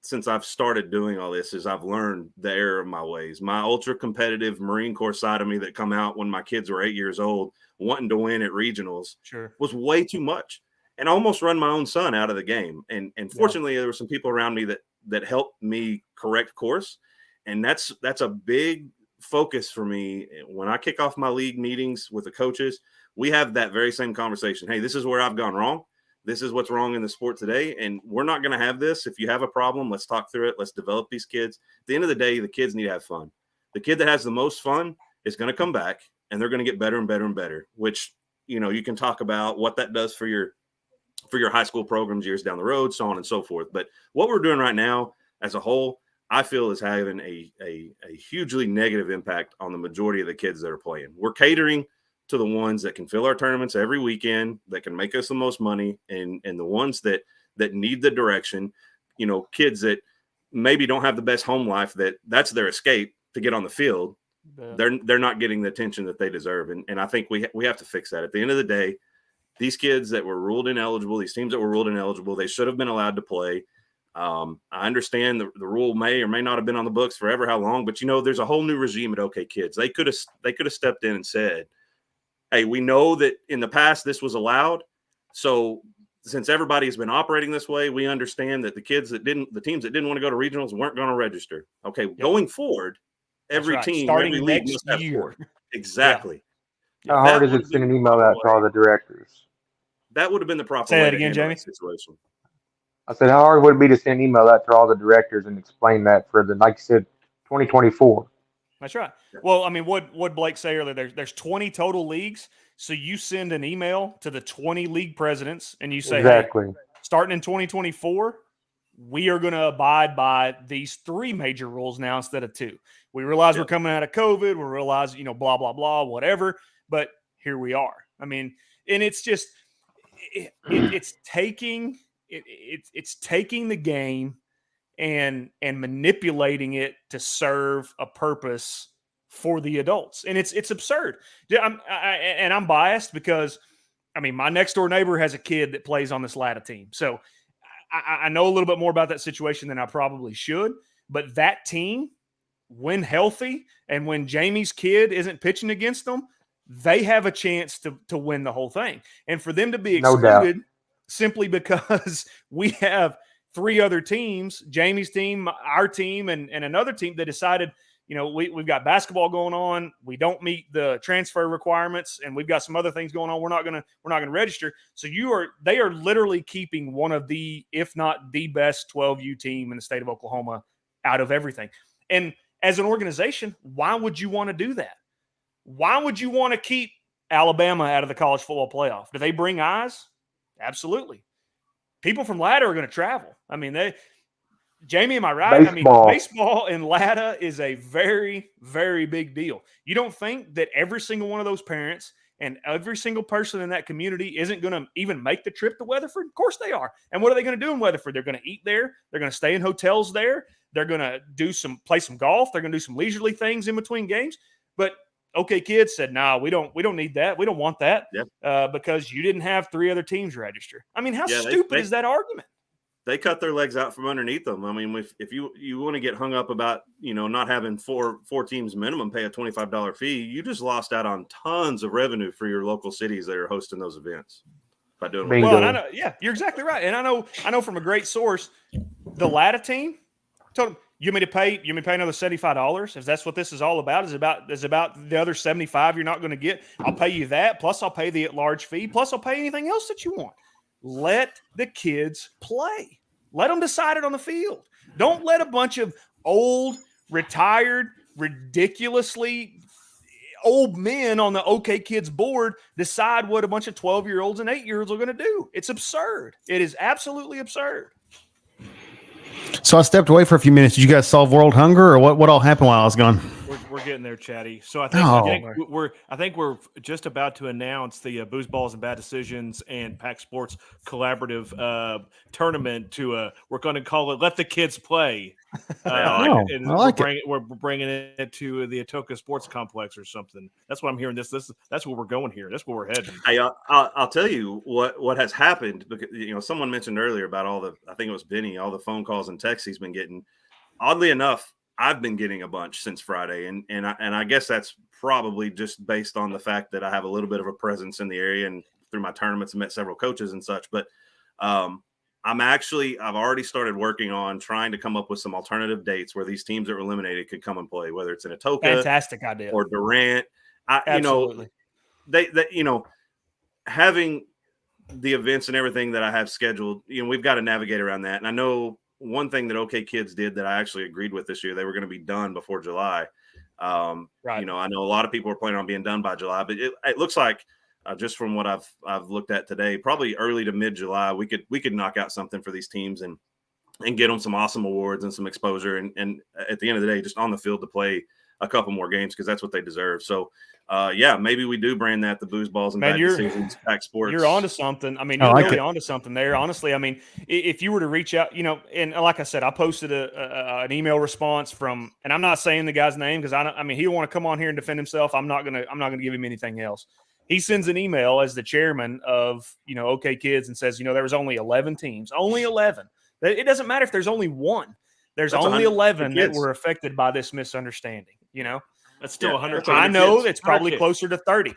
I: since I've started doing all this is I've learned the error of my ways. My ultra competitive Marine Corps side of me that come out when my kids were 8 years old, wanting to win at regionals, was way too much, and I almost run my own son out of the game. And fortunately, there were some people around me that helped me correct course, and that's a big focus for me when I kick off my league meetings with the coaches. We have that very same conversation. Hey, this is where I've gone wrong. This is what's wrong in the sport today, and we're not going to have this. If you have a problem, let's talk through it. Let's develop these kids. At the end of the day, the kids need to have fun. The kid that has the most fun is going to come back, and they're going to get better and better and better, which, you can talk about what that does for your high school programs years down the road, so on and so forth. But what we're doing right now as a whole, I feel is having a hugely negative impact on the majority of the kids that are playing. We're catering to the ones that can fill our tournaments every weekend, that can make us the most money, and the ones that need the direction, kids that maybe don't have the best home life, that's their escape to get on the field. Yeah. They're not getting the attention that they deserve. And I think we have to fix that. At the end of the day, these kids that were ruled ineligible, these teams that were ruled ineligible, they should have been allowed to play. I understand the rule may or may not have been on the books forever, how long, but there's a whole new regime at OK Kids. They could have stepped in and said, hey, we know that in the past this was allowed. So since everybody has been operating this way, we understand that the teams that didn't want to go to regionals weren't going to register. Okay. Yep. Going forward, every team,
G: starting
I: every league
G: next
I: must have
G: year.
I: 4. Exactly.
H: Yeah. How hard is it to send an email out to all the directors?
I: That would have been the proper
G: Say
I: way
G: that
I: to
G: again,
I: handle
G: Jamie.
I: that situation.
H: I said, how hard would it be to send an email out to all the directors and explain that for like you said, 2024?
G: That's right. Well, I mean, what Blake say earlier, there's 20 total leagues. So you send an email to the 20 league presidents and you say,
H: exactly.
G: Hey, starting in 2024, we are going to abide by these 3 major rules now instead of 2. We realize we're coming out of COVID. We realize, blah, blah, blah, whatever. But here we are. I mean, and it's just, it's taking the game and manipulating it to serve a purpose for the adults. And it's absurd. I'm biased because, I mean, my next door neighbor has a kid that plays on this LATA team. So I know a little bit more about that situation than I probably should. But that team, when healthy and when Jamie's kid isn't pitching against them, they have a chance to win the whole thing. And for them to be excluded simply because we have 3 other teams, Jamie's team, our team, and another team that decided, we've got basketball going on. We don't meet the transfer requirements, and we've got some other things going on. We're not gonna register. So they are literally keeping one of the, if not the best 12U team in the state of Oklahoma out of everything. And as an organization, why would you want to do that? Why would you want to keep Alabama out of the college football playoff? Do they bring eyes? Absolutely. People from LATA are going to travel. I mean, Jamie, am I right?
H: Baseball.
G: I mean, baseball in LATA is a very, very big deal. You don't think that every single one of those parents and every single person in that community isn't going to even make the trip to Weatherford? Of course they are. And what are they going to do in Weatherford? They're going to eat there. They're going to stay in hotels there. They're going to play some golf. They're going to do some leisurely things in between games. But OK Kids said, no, we don't need that. We don't want that because you didn't have 3 other teams register. I mean, how stupid is that argument?
I: They cut their legs out from underneath them. I mean, if you want to get hung up about, not having four teams minimum pay a $25 fee, you just lost out on tons of revenue for your local cities that are hosting those events by doing
G: well, and I know, you're exactly right. And I know from a great source, the LATA team told them, you want me to pay another $75? If that's what this is all about, is about the other $75 you're not going to get. I'll pay you that. Plus I'll pay the at-large fee. Plus I'll pay anything else that you want. Let the kids play. Let them decide it on the field. Don't let a bunch of old, retired, ridiculously old men on the OK Kids board decide what a bunch of 12-year-olds and 8-year-olds are going to do. It's absurd. It is absolutely absurd.
E: So I stepped away for a few minutes. Did you guys solve world hunger, or what all happened while I was gone?
F: We're getting there, Chatty. So I think we're just about to announce the Booze Balls and Bad Decisions and Pack Sports collaborative tournament. We're going to call it "Let the Kids Play."
E: I like
F: we're bringing it to the Atoka Sports Complex or something. That's what I'm hearing. That's where we're going here. That's where we're heading.
I: Hey, I'll tell you what has happened, because someone mentioned earlier about I think it was Benny, all the phone calls and texts he's been getting. Oddly enough, I've been getting a bunch since Friday, and I guess that's probably just based on the fact that I have a little bit of a presence in the area and through my tournaments met several coaches and such. But I've already started working on trying to come up with some alternative dates where these teams that were eliminated could come and play, whether it's in Atoka,
G: Fantastic idea,
I: or Durant.
G: Absolutely.
I: Having the events and everything that I have scheduled, we've got to navigate around that. And I know one thing that OK Kids did that I actually agreed with this year, they were going to be done before July. Right. I know a lot of people are planning on being done by July, but it looks like just from what I've looked at today, probably early to mid July, we could knock out something for these teams and get them some awesome awards and some exposure. And at the end of the day, just on the field to play a couple more games, because that's what they deserve. So maybe we do brand that the Booze Balls and Bad Decisions Pack Sports.
G: You're onto something. I mean, you're really onto something there. Honestly, I mean, if you were to reach out, and like I said, I posted an email response from, and I'm not saying the guy's name because he'll want to come on here and defend himself. I'm not gonna give him anything else. He sends an email as the chairman of OK Kids and says, there was only 11 teams, only 11. It doesn't matter if there's only one. There's only 11 that were affected by this misunderstanding.
F: That's still 100.
G: I know it's probably closer to 30.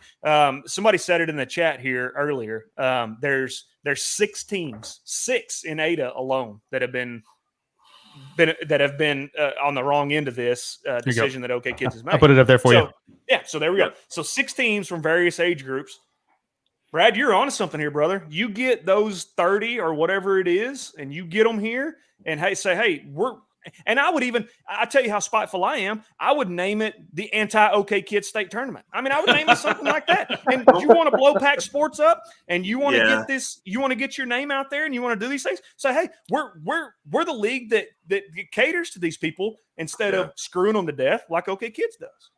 G: Somebody said it in the chat here earlier. There's 6 teams, 6 in Ada alone that have been on the wrong end of this decision that OK Kids has made.
E: I'll put it up there for you.
G: Yeah, so there we go. So 6 teams from various age groups. Brad, you're onto something here, brother. You get those 30 or whatever it is, and you get them here, and I tell you how spiteful I am. I would name it the anti-OK Kids State Tournament. I mean, I would name it something like that. And you want to blow Pack Sports up, and you want to get this, you want to get your name out there, and you want to do these things. Say, hey, we're the league that caters to these people instead of screwing them to death like OK Kids does.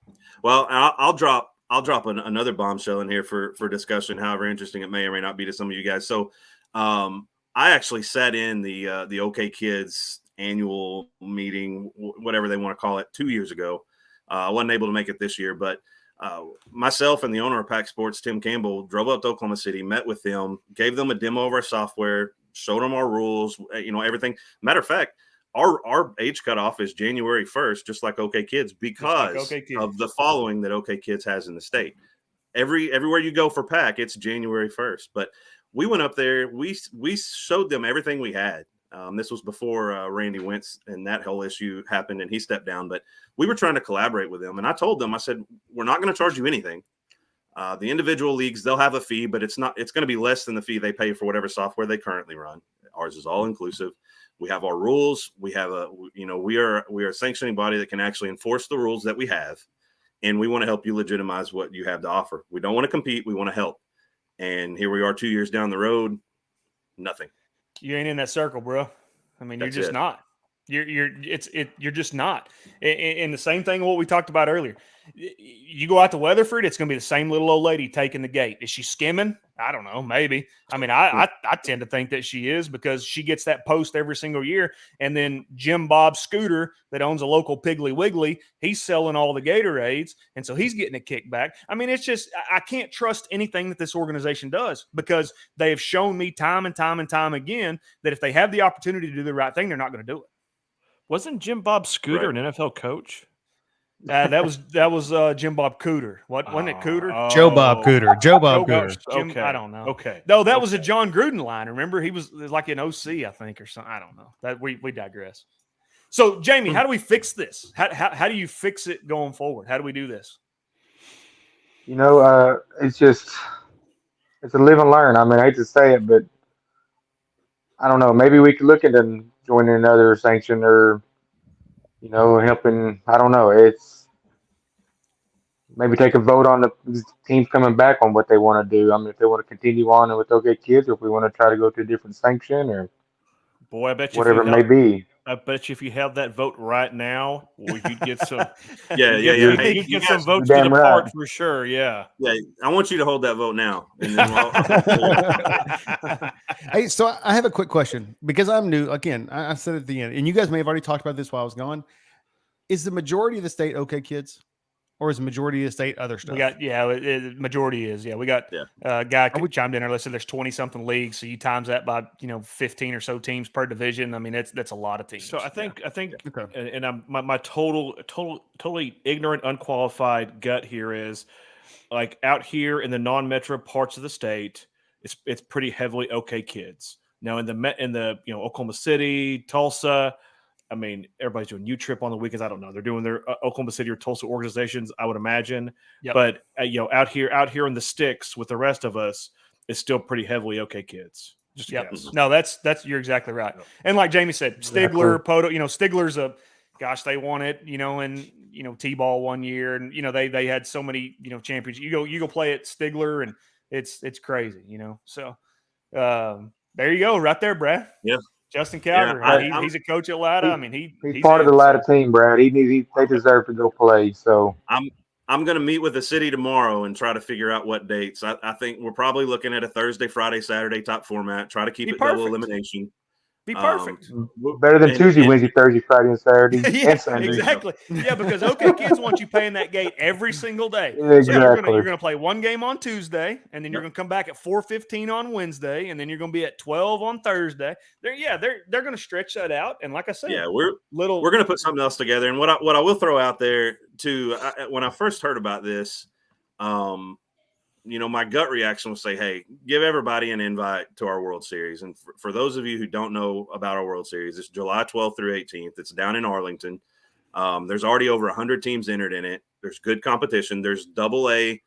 I: Well, I'll drop another bombshell in here for discussion, however interesting it may or may not be to some of you guys. So, I actually sat in the OK Kids annual meeting, whatever they want to call it, 2 years ago. I wasn't able to make it this year, but myself and the owner of Pack Sports, Tim Campbell, drove up to Oklahoma City, met with them, gave them a demo of our software, showed them our rules, everything. Matter of fact, our age cutoff is January 1st, just like OK Kids, because of the following that OK Kids has in the state. Everywhere you go for Pack, it's January 1st. But we went up there, we showed them everything we had. This was before Randy Wentz and that whole issue happened and he stepped down, but we were trying to collaborate with them. And I told them, I said, we're not going to charge you anything. The individual leagues, they'll have a fee, but it's going to be less than the fee they pay for whatever software they currently run. Ours is all inclusive. We have our rules. We have we are a sanctioning body that can actually enforce the rules that we have. And we want to help you legitimize what you have to offer. We don't want to compete. We want to help. And here we are 2 years down the road, nothing.
G: You ain't in that circle, bro. I mean, you're just not. You're just not. And the same thing what we talked about earlier. You go out to Weatherford, it's going to be the same little old lady taking the gate. Is she skimming? I don't know. Maybe. I mean, I tend to think that she is because she gets that post every single year. And then Jim Bob Scooter that owns a local Piggly Wiggly, he's selling all the Gatorades. And so he's getting a kickback. I mean, it's just, I can't trust anything that this organization does because they have shown me time and time and time again that if they have the opportunity to do the right thing, they're not going to do it.
F: Wasn't Jim Bob Scooter an NFL coach?
G: That was Jim Bob Cooter. Wasn't it Cooter?
E: Joe Bob Cooter. Joe Bob Cooter.
G: Jim, I don't know.
F: Okay.
G: No, that was a John Gruden line. Remember, he was like an OC, I think, or something. I don't know. That we digress. So, Jamie, how do we fix this? How do you fix it going forward? How do we do this?
H: It's a live and learn. I mean, I hate to say it, but I don't know. Maybe we could look into joining another sanction or, helping. I don't know. It's maybe take a vote on the teams coming back on what they want to do. I mean, if they want to continue on with OK Kids, or if we want to try to go to a different sanction or
F: boy, I bet you
H: whatever it may be.
F: I bet you if you have that vote right now, well, you'd get some.
I: Yeah. Hey,
F: You'd
I: you
F: get some
I: guys-
F: votes
H: You're
F: to
H: damn
F: depart
H: right.
F: for sure. Yeah.
I: Yeah, I want you to hold that vote now, and then
E: Hey, so I have a quick question because I'm new. Again, I said at the end, and you guys may have already talked about this while I was gone. Is the majority of the state okay kids, or is the majority of the state other stuff?
G: We got majority is we got
I: Yeah.
G: guy chimed in earlier. So there's 20 something leagues. So you times that by 15 or so teams per division. I mean that's a lot of teams.
F: So I think,
E: Okay.
F: and I'm my totally ignorant, unqualified gut here is like out here in the non-metro parts of the state, it's pretty heavily okay kids. Now in the Oklahoma City, Tulsa, I mean everybody's doing U-Trip on the weekends. I don't know. They're doing their Oklahoma City or Tulsa organizations, I would imagine.
G: Yep.
F: But out here in the sticks with the rest of us, it's still pretty heavily okay kids. Just a guess.
G: No, that's you're exactly right. And like Jamie said, Stigler, Poto, Stigler's they won it, in T-ball one year, and they had so many champions. You go play at Stigler, and it's crazy, So there you go, right there, Brad.
I: Yeah.
G: Justin Calgary, he's a coach at Latta. I mean,
H: he's part of the Latta team, Brad. They deserve to go play. So
I: I'm going to meet with the city tomorrow and try to figure out what dates. I think we're probably looking at a Thursday, Friday, Saturday type format. Try to keep it double elimination.
G: Be perfect.
H: Better than Tuesday, Wednesday, Thursday, Friday, and Saturday, and Sunday.
G: Exactly. Yeah, because OK Kids want you paying that gate every single day.
H: Exactly.
G: So you're gonna play one game on Tuesday, and then you're gonna come back at 4:15 on Wednesday, and then you're gonna be at 12 on Thursday. They're gonna stretch that out. And like I said,
I: we're gonna put something else together. And what I will throw out there too, when I first heard about this, my gut reaction was say, hey, give everybody an invite to our World Series. And for those of you who don't know about our World Series, it's July 12th through 18th. It's down in Arlington. There's already over 100 teams entered in it. There's good competition. There's double A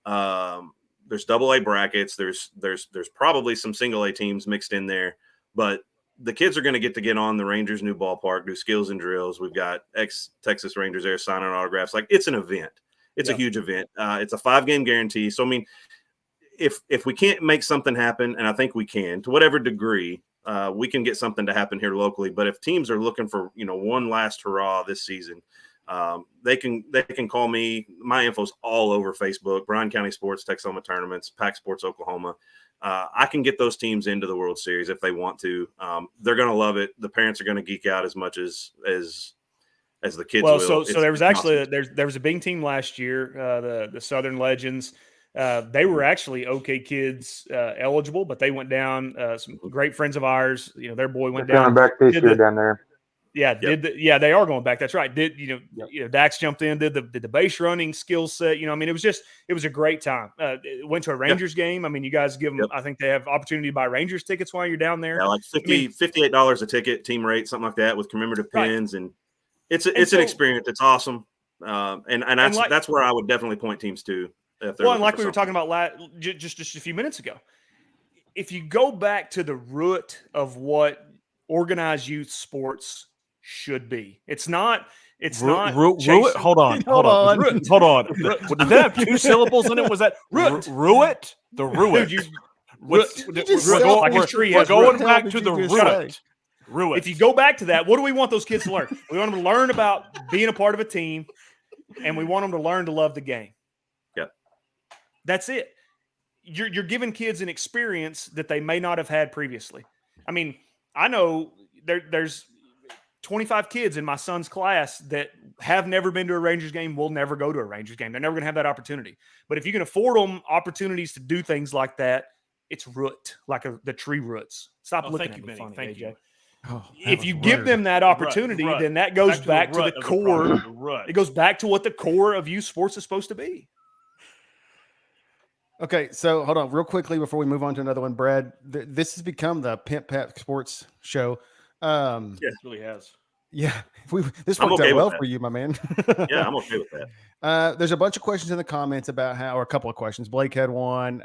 I: brackets. There's probably some single A teams mixed in there, but the kids are going to get on the Rangers' new ballpark, do skills and drills. We've got ex-Texas Rangers there signing autographs. Like, it's an event. It's a huge event. It's a 5-game guarantee. So, I mean, if we can't make something happen, and I think we can, to whatever degree, we can get something to happen here locally. But if teams are looking for, one last hurrah this season, they can call me. My info's all over Facebook, Bryan County Sports, Texoma Tournaments, Pac Sports Oklahoma. I can get those teams into the World Series if they want to. They're going to love it. The parents are going to geek out as much as the kids will.
G: So there was actually there was a big team last year, the Southern Legends. They were actually OK Kids eligible, but they went down. Some great friends of ours, their boy went down.
H: Coming back this year down there.
G: Yeah, they are going back. That's right. Dax jumped in, did the base running skill set. I mean, it was a great time. Went to a Rangers game. I mean, you guys give them. I think they have opportunity to buy Rangers tickets while you're down there.
I: Yeah, like $58 a ticket, team rate, something like that, with commemorative pins, and it's an experience. It's awesome, and that's where I would definitely point teams to.
G: Well, and like we were talking about just a few minutes ago, if you go back to the root of what organized youth sports should be, it's not.
F: Hold on. Did that have 2 syllables in it? Was that Ruit? The Ruit. We're going back to the Ruit. Ruit.
G: If you go back to that, what do we want those kids to learn? We want them to learn about being a part of a team, and we want them to learn to love the game.
I: Yep.
G: That's it. You're giving kids an experience that they may not have had previously. I mean, I know there's 25 kids in my son's class that have never been to a Rangers game, will never go to a Rangers game. They're never going to have that opportunity. But if you can afford them opportunities to do things like that, it's root, like the tree roots. Stop looking at me funny, AJ.
F: You.
G: If you give them that opportunity, then that goes back to the core. It goes back to what the core of youth sports is supposed to be.
E: Okay, so hold on real quickly before we move on to another one, Brad. This has become the Pimp Pat Sports Show.
F: It really has.
E: Yeah, this worked out well for you, my man.
I: Yeah, I'm okay with that.
E: There's a bunch of questions in the comments about or a couple of questions. Blake had one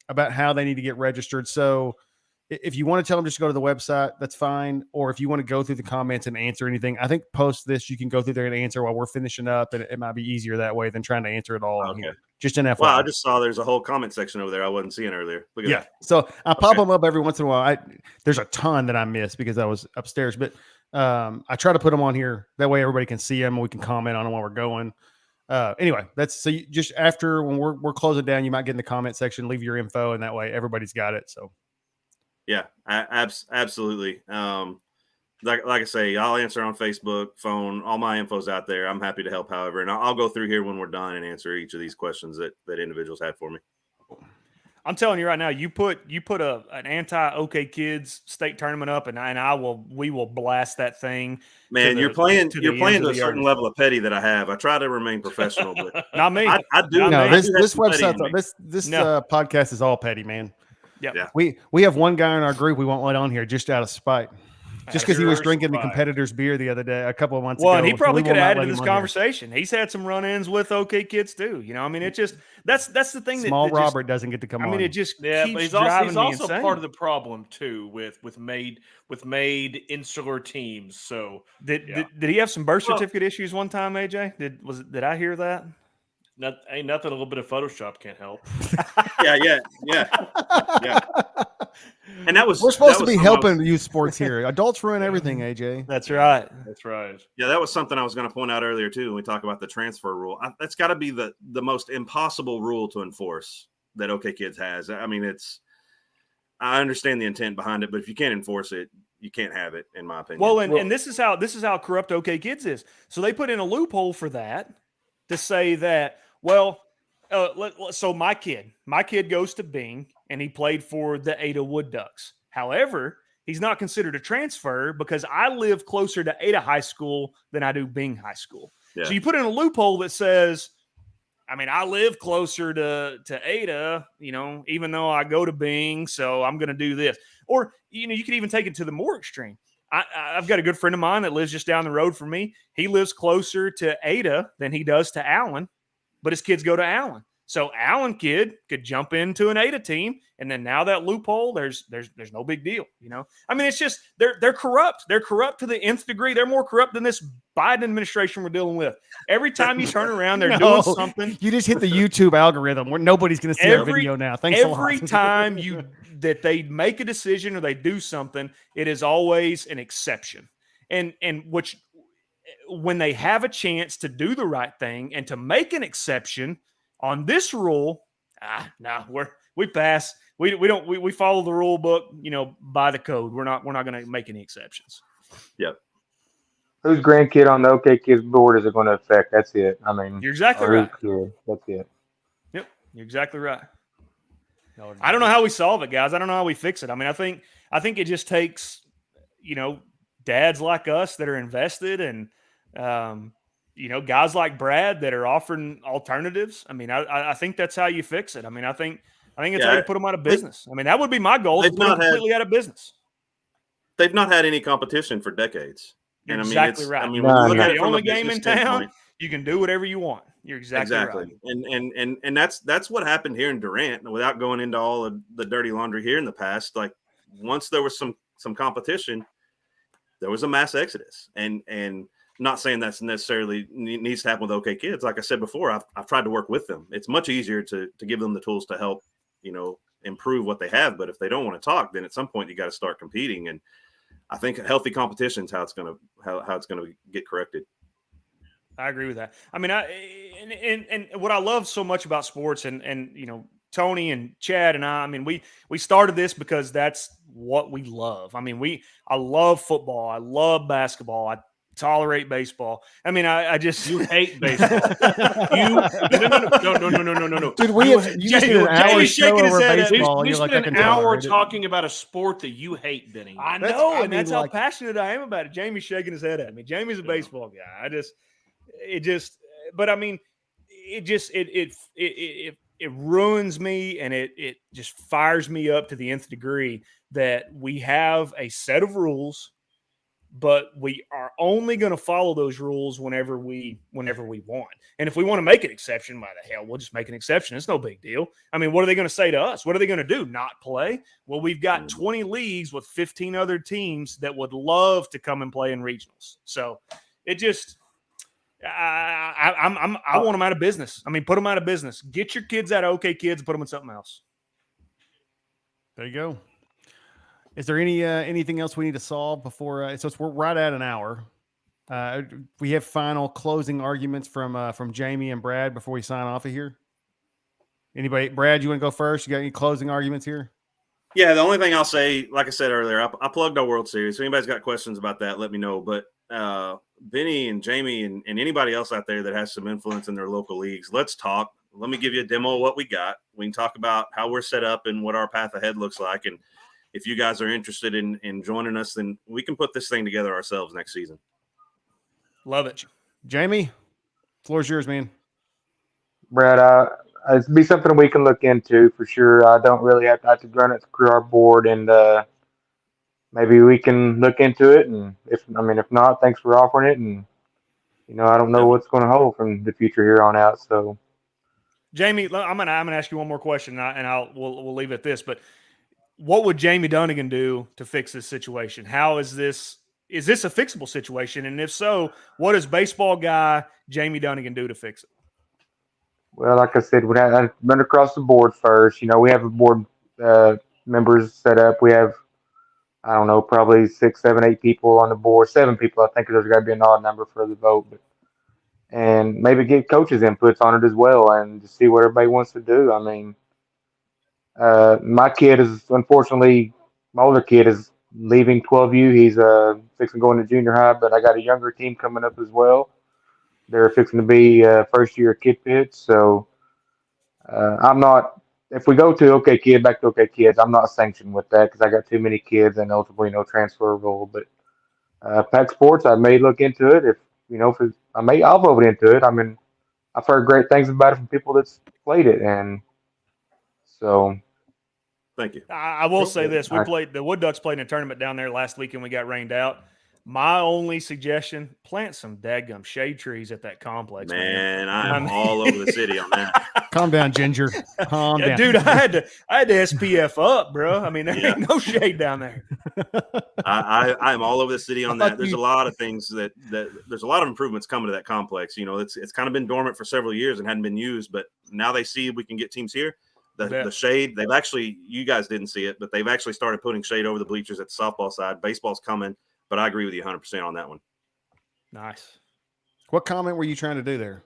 E: about how they need to get registered. So if you want to tell them just go to the website, that's fine. Or if you want to go through the comments and answer anything, I think post this, you can go through there and answer while we're finishing up, and it might be easier that way than trying to answer it all on here. Just an FYI.
I: Well, I just saw there's a whole comment section over there I wasn't seeing earlier. Look at that.
E: So I pop them up every once in a while. There's a ton that I miss because I was upstairs, but I try to put them on here. That way everybody can see them and we can comment on them while we're going. Anyway, that's so you, just after when we're closing down, you might get in the comment section, leave your info, and that way everybody's got it. So
I: Yeah, absolutely. Like I say, I'll answer on Facebook, phone, all my info's out there. I'm happy to help however, and I'll go through here when we're done and answer each of these questions that individuals had for me.
G: I'm telling you right now, you put an anti OK Kids state tournament up, and we will blast that thing.
I: Man, you're playing to a certain level of petty that I have. I try to remain professional, but
G: not me.
I: I do.
E: No,
I: I
E: this
I: do have some petty
E: website,
I: in me.
E: this podcast is all petty, man.
G: Yep.
I: Yeah.
E: We have one guy in our group we won't let on here just out of spite. Just because he was drinking the competitor's beer the other day, a couple of months ago.
G: Well, and he probably could have added to this
E: on
G: conversation. He's had some run-ins with OK Kids too. You know, I mean, it just that's the thing.
E: Small
G: that
E: Robert doesn't get to come on.
G: I mean, it just
F: Yeah,
G: keeps
F: but he's
G: driving me
F: also
G: insane.
F: part of the problem too with made insular teams. So
G: Did he have some birth certificate issues one time, AJ? Did I hear that?
F: Ain't nothing. A little bit of Photoshop can't help.
I: Yeah. And we're
E: supposed to be helping youth sports here. Adults ruin everything, AJ.
G: That's right.
F: That's right.
I: Yeah, that was something I was going to point out earlier too when we talk about the transfer rule. That's got to be the most impossible rule to enforce that OK Kids has. I mean, I understand the intent behind it, but if you can't enforce it, you can't have it, in my opinion.
G: Well, and this is how corrupt OK Kids is. So they put in a loophole for that to say that, well, so my kid goes to Bing and he played for the Ada Wood Ducks. However, he's not considered a transfer because I live closer to Ada High School than I do Bing High School. Yeah. So you put in a loophole that says, I mean, I live closer to Ada, you know, even though I go to Bing, so I'm going to do this. Or, you know, you could even take it to the more extreme. I've got a good friend of mine that lives just down the road from me. He lives closer to Ada than he does to Allen, but his kids go to Allen. So Allen kid could jump into an Ada team, and then now that loophole, there's no big deal, you know. I mean, it's just they're corrupt. They're corrupt to the nth degree. They're more corrupt than this Biden administration we're dealing with. Every time you turn around, they're doing something.
E: You just hit the YouTube algorithm where nobody's going to see our video now. Thanks a lot.
G: Every time that they make a decision or they do something, it is always an exception. And which when they have a chance to do the right thing and to make an exception on this rule, we pass. We follow the rule book, you know, by the code. We're not going to make any exceptions.
I: Yep.
H: Whose grandkid on the OK Kids board is it going to affect? That's it. I mean,
G: you're exactly right.
H: Kid. That's it.
G: Yep, you're exactly right. I don't know how we solve it, guys. I don't know how we fix it. I mean, I think it just takes, you know, dads like us that are invested and, you know, guys like Brad that are offering alternatives. I mean, I think that's how you fix it. I mean, I think it's how you put them out of business. I mean, that would be my goal, to put them completely out of business.
I: They've not had any competition for decades.
G: You're exactly right.
I: I mean, when you look at it
G: the
I: from
G: only
I: a
G: game in
I: business
G: town,
I: standpoint,
G: you can do whatever you want. You're exactly right.
I: And that's what happened here in Durant. Without going into all of the dirty laundry here in the past, like once there was some competition, there was a mass exodus. And not saying that's necessarily needs to happen with OK Kids. Like I said before, I've tried to work with them. It's much easier to give them the tools to help, you know, improve what they have. But if they don't want to talk, then at some point you got to start competing. And I think healthy competition is how it's going to get corrected.
G: I agree with that. I mean, and what I love so much about sports and you know, Tony and Chad and I mean, we started this because that's what we love. I mean, I love football. I love basketball. I tolerate baseball. I mean, I just
F: you hate baseball. No.
E: Dude, you just did an hour show over baseball.
F: We spent an hour talking about a sport that you hate, Benny.
G: I know, that's how passionate I am about it. Jamie's shaking his head at me. Jamie's a baseball guy. But I mean, it ruins me, and it just fires me up to the nth degree that we have a set of rules, but we are only going to follow those rules whenever we want. And if we want to make an exception, by the hell, we'll just make an exception. It's no big deal. I mean, what are they going to say to us? What are they going to do? Not play? Well, we've got 20 leagues with 15 other teams that would love to come and play in regionals. So it just, I want them out of business. I mean, put them out of business. Get your kids out of OK Kids and put them in something else.
E: There you go. Is there anything else we need to solve before? We're right at an hour. We have final closing arguments from Jamie and Brad before we sign off of here. Anybody, Brad, you want to go first? You got any closing arguments here?
I: Yeah, the only thing I'll say, like I said earlier, I plugged our World Series. If anybody's got questions about that, let me know. But Benny and Jamie and anybody else out there that has some influence in their local leagues, let's talk. Let me give you a demo of what we got. We can talk about how we're set up and what our path ahead looks like. And if you guys are interested in joining us, then we can put this thing together ourselves next season.
G: Love it.
E: Jamie, floor's yours, man.
H: Brad, it'd be something we can look into for sure. I don't really have to run it through our board, and maybe we can look into it. And if not, thanks for offering it. And I don't know what's going to hold from the future here on out. So,
G: Jamie, I'm gonna ask you one more question, and we'll leave it at this. But what would Jamie Dunnigan do to fix this situation? How is this? Is this a fixable situation? And if so, what does baseball guy Jamie Dunnigan do to fix it?
H: well, like I said, when I run across the board first, we have a board members set up. We have, I don't know, probably 6, 7, 8 people on the board. 7 people, I think there's got to be an odd number for the vote. And maybe get coaches' inputs on it as well, and just see what everybody wants to do. I mean, my kid is, unfortunately, my older kid is leaving 12U. He's fixing to go into junior high, but I got a younger team coming up as well. They're fixing to be first year kid pitch. So I'm not, if we go to OK Kid, back to OK Kids, I'm not sanctioned with that because I got too many kids and ultimately no transfer rule. But Pack Sports, I may look into it. I'll vote into it. I mean, I've heard great things about it from people that's played it. And so.
I: Thank you.
G: I will say this. The Wood Ducks played in a tournament down there last week and we got rained out. My only suggestion, plant some daggum shade trees at that complex.
I: Man, I'm all over the city on that.
E: Calm down, Ginger. Calm down.
G: Dude, I had to SPF up, bro. I mean, there ain't no shade down there.
I: I'm all over the city on that. There's a lot of things that there's a lot of improvements coming to that complex. It's kind of been dormant for several years and hadn't been used, but now they see we can get teams here. The shade, they've actually, you guys didn't see it, but they've actually started putting shade over the bleachers at the softball side. Baseball's coming, but I agree with you 100% on that one.
G: Nice.
E: What comment were you trying to do there?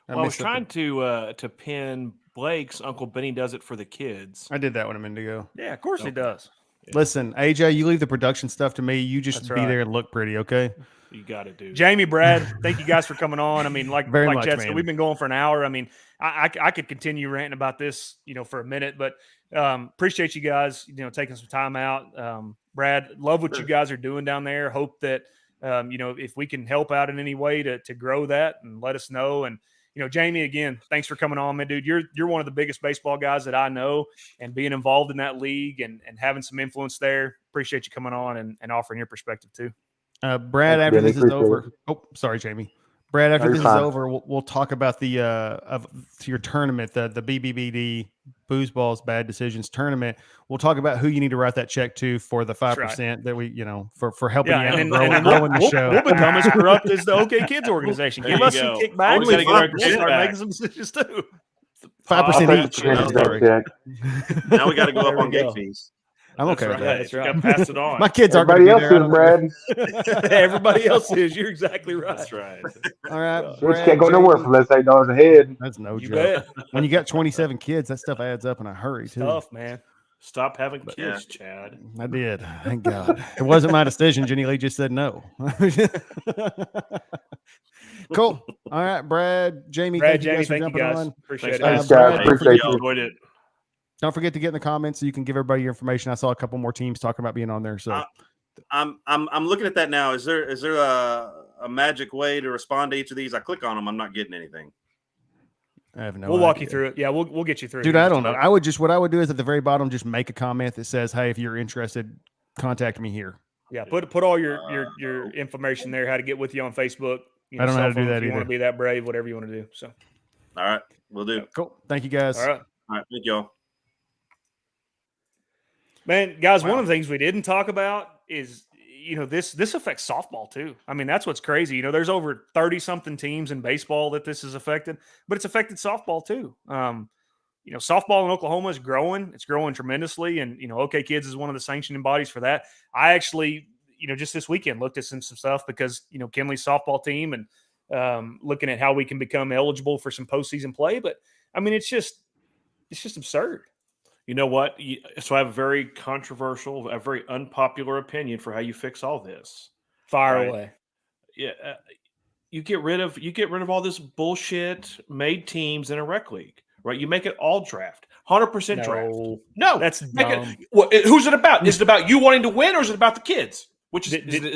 F: I was trying to pin Blake's Uncle Benny does it for the kids.
E: I did that one a minute ago.
G: Yeah, of course he does.
E: Yeah. Listen, AJ, you leave the production stuff to me. You just be there and look pretty, okay?
F: You got to do.
G: Jamie, Brad, thank you guys for coming on. I mean, like Chad said, we've been going for an hour. I mean, I could continue ranting about this, for a minute, but appreciate you guys, taking some time out. Brad, love what you guys are doing down there. Hope that, if we can help out in any way to grow that, and let us know. And, Jamie, again, thanks for coming on, man, dude. You're one of the biggest baseball guys that I know, and being involved in that league and having some influence there. Appreciate you coming on and offering your perspective too.
E: Brad, after this is over. Oh, sorry, Jamie. Brad, after this is over, we'll talk about the your tournament, the BBBD Booze Balls Bad Decisions tournament. We'll talk about who you need to write that check to for the 5% that we, for helping you out and growing the show.
G: We'll become as corrupt as the OK Kids organization. Give us some kickback. We'll start making some decisions too.
E: 5% each.
I: Now we got to go up on gate fees.
E: I'm okay with that.
F: That's right. You got to pass it on.
E: My kids aren't
H: going to be there.
E: Brad.
G: Everybody else is. You're exactly right.
F: That's right.
E: All right.
H: Which can't go nowhere for less than $8 a head.
E: That's no joke. When you got 27 kids, that stuff adds up in a hurry too.
G: Tough, man.
F: Stop having kids, Chad.
E: I did. Thank God. It wasn't my decision. Jenny Lee just said no. Cool. All right, Brad, Jamie, thank you guys for jumping on.
G: Appreciate it.
H: Thanks, guys. Appreciate you.
F: Enjoyed it.
E: Don't forget to get in the comments so you can give everybody your information. I saw a couple more teams talking about being on there. So
I: I'm looking at that now. Is there a magic way to respond to each of these? I click on them. I'm not getting anything.
E: I have no
G: We'll
E: idea.
G: walk you through it. Yeah, we'll get you through it.
E: Dude, I don't know. What I would do is at the very bottom, just make a comment that says, hey, if you're interested, contact me here.
G: Yeah, put all your information there, how to get with you on Facebook.
E: I don't know how to do that
G: if you
E: either.
G: want to be that brave, whatever you want to do. So,
I: all right, we'll do.
E: Cool. Thank you, guys.
G: All right.
I: Thank y'all.
G: Man, guys, one of the things we didn't talk about is, this affects softball too. I mean, that's what's crazy. There's over 30-something teams in baseball that this has affected, but it's affected softball too. softball in Oklahoma is growing. It's growing tremendously. And, OK Kids is one of the sanctioning bodies for that. I actually, just this weekend looked at some stuff because, Kenley's softball team and looking at how we can become eligible for some postseason play. But, I mean, it's just absurd.
F: You know what? So I have a very controversial, a very unpopular opinion for how you fix all this.
G: Fire away.
F: Yeah. You get rid of all this bullshit made teams in a rec league, right? You make it all draft, 100% draft. No,
G: that's dumb.
F: Who's it about? Is it about you wanting to win, or is it about the kids? Is